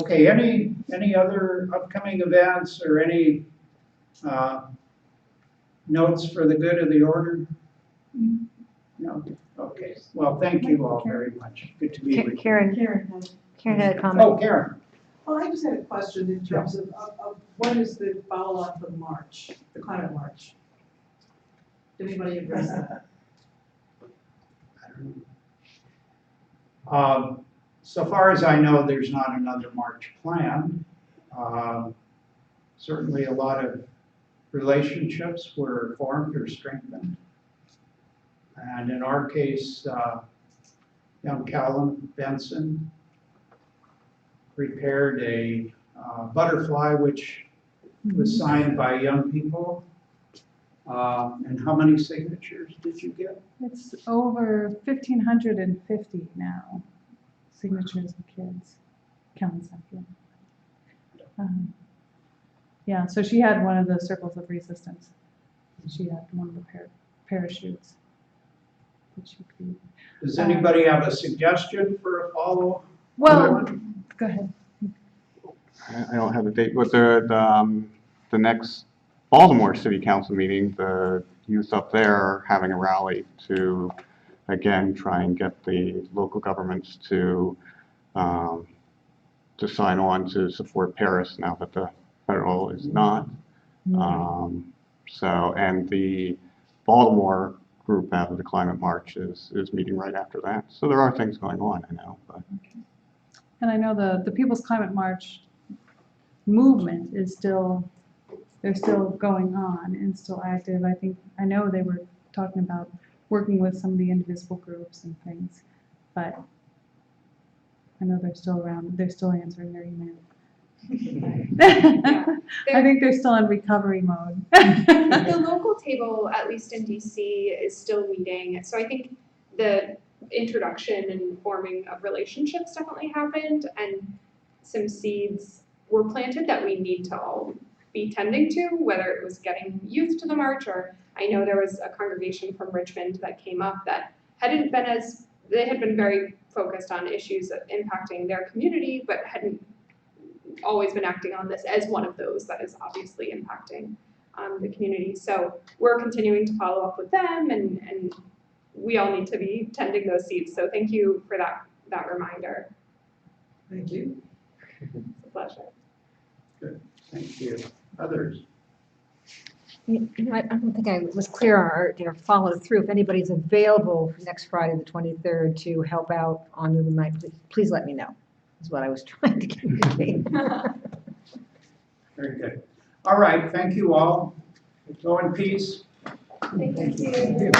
Okay, any other upcoming events or any notes for the good of the order? No? Okay, well, thank you all very much. Good to be with you. Karen had a comment. Oh, Karen. Well, I just had a question in terms of what is the follow-up for the march, the climate march? Did anybody address that? So far as I know, there's not another march planned. Certainly a lot of relationships were formed or strengthened. And in our case, young Callum Benson prepared a butterfly which was signed by young people. And how many signatures did you get? It's over 1,550 now, signatures of kids. Counts up, yeah. Yeah, so she had one of the circles of resistance. She had one of the parachutes that she created. Does anybody have a suggestion for a follow-up? Well, go ahead. I don't have a date, but the next Baltimore City Council meeting, the youth up there are having a rally to, again, try and get the local governments to sign on to support Paris now that the federal is not. And the Baltimore group after the climate march is meeting right after that. So there are things going on, I know. But. And I know the People's Climate March movement is still, they're still going on and still active. I know they were talking about working with some of the indivisible groups and things, but I know they're still around, they're still answering their email. I think they're still in recovery mode. The local table, at least in DC, is still meeting. So I think the introduction and forming of relationships definitely happened, and some seeds were planted that we need to all be tending to, whether it was getting youth to the march, or I know there was a congregation from Richmond that came up that they had been very focused on issues of impacting their community, but hadn't always been acting on this as one of those that is obviously impacting the community. So we're continuing to follow up with them, and we all need to be tending those seeds. So thank you for that reminder. Thank you. It's a pleasure. Good, thank you. Others? I don't think I was clear or followed through. If anybody's available for next Friday, the 23rd, to help out on moving night, please let me know, is what I was trying to communicate. Very good. All right, thank you all. Go in peace. Thank you.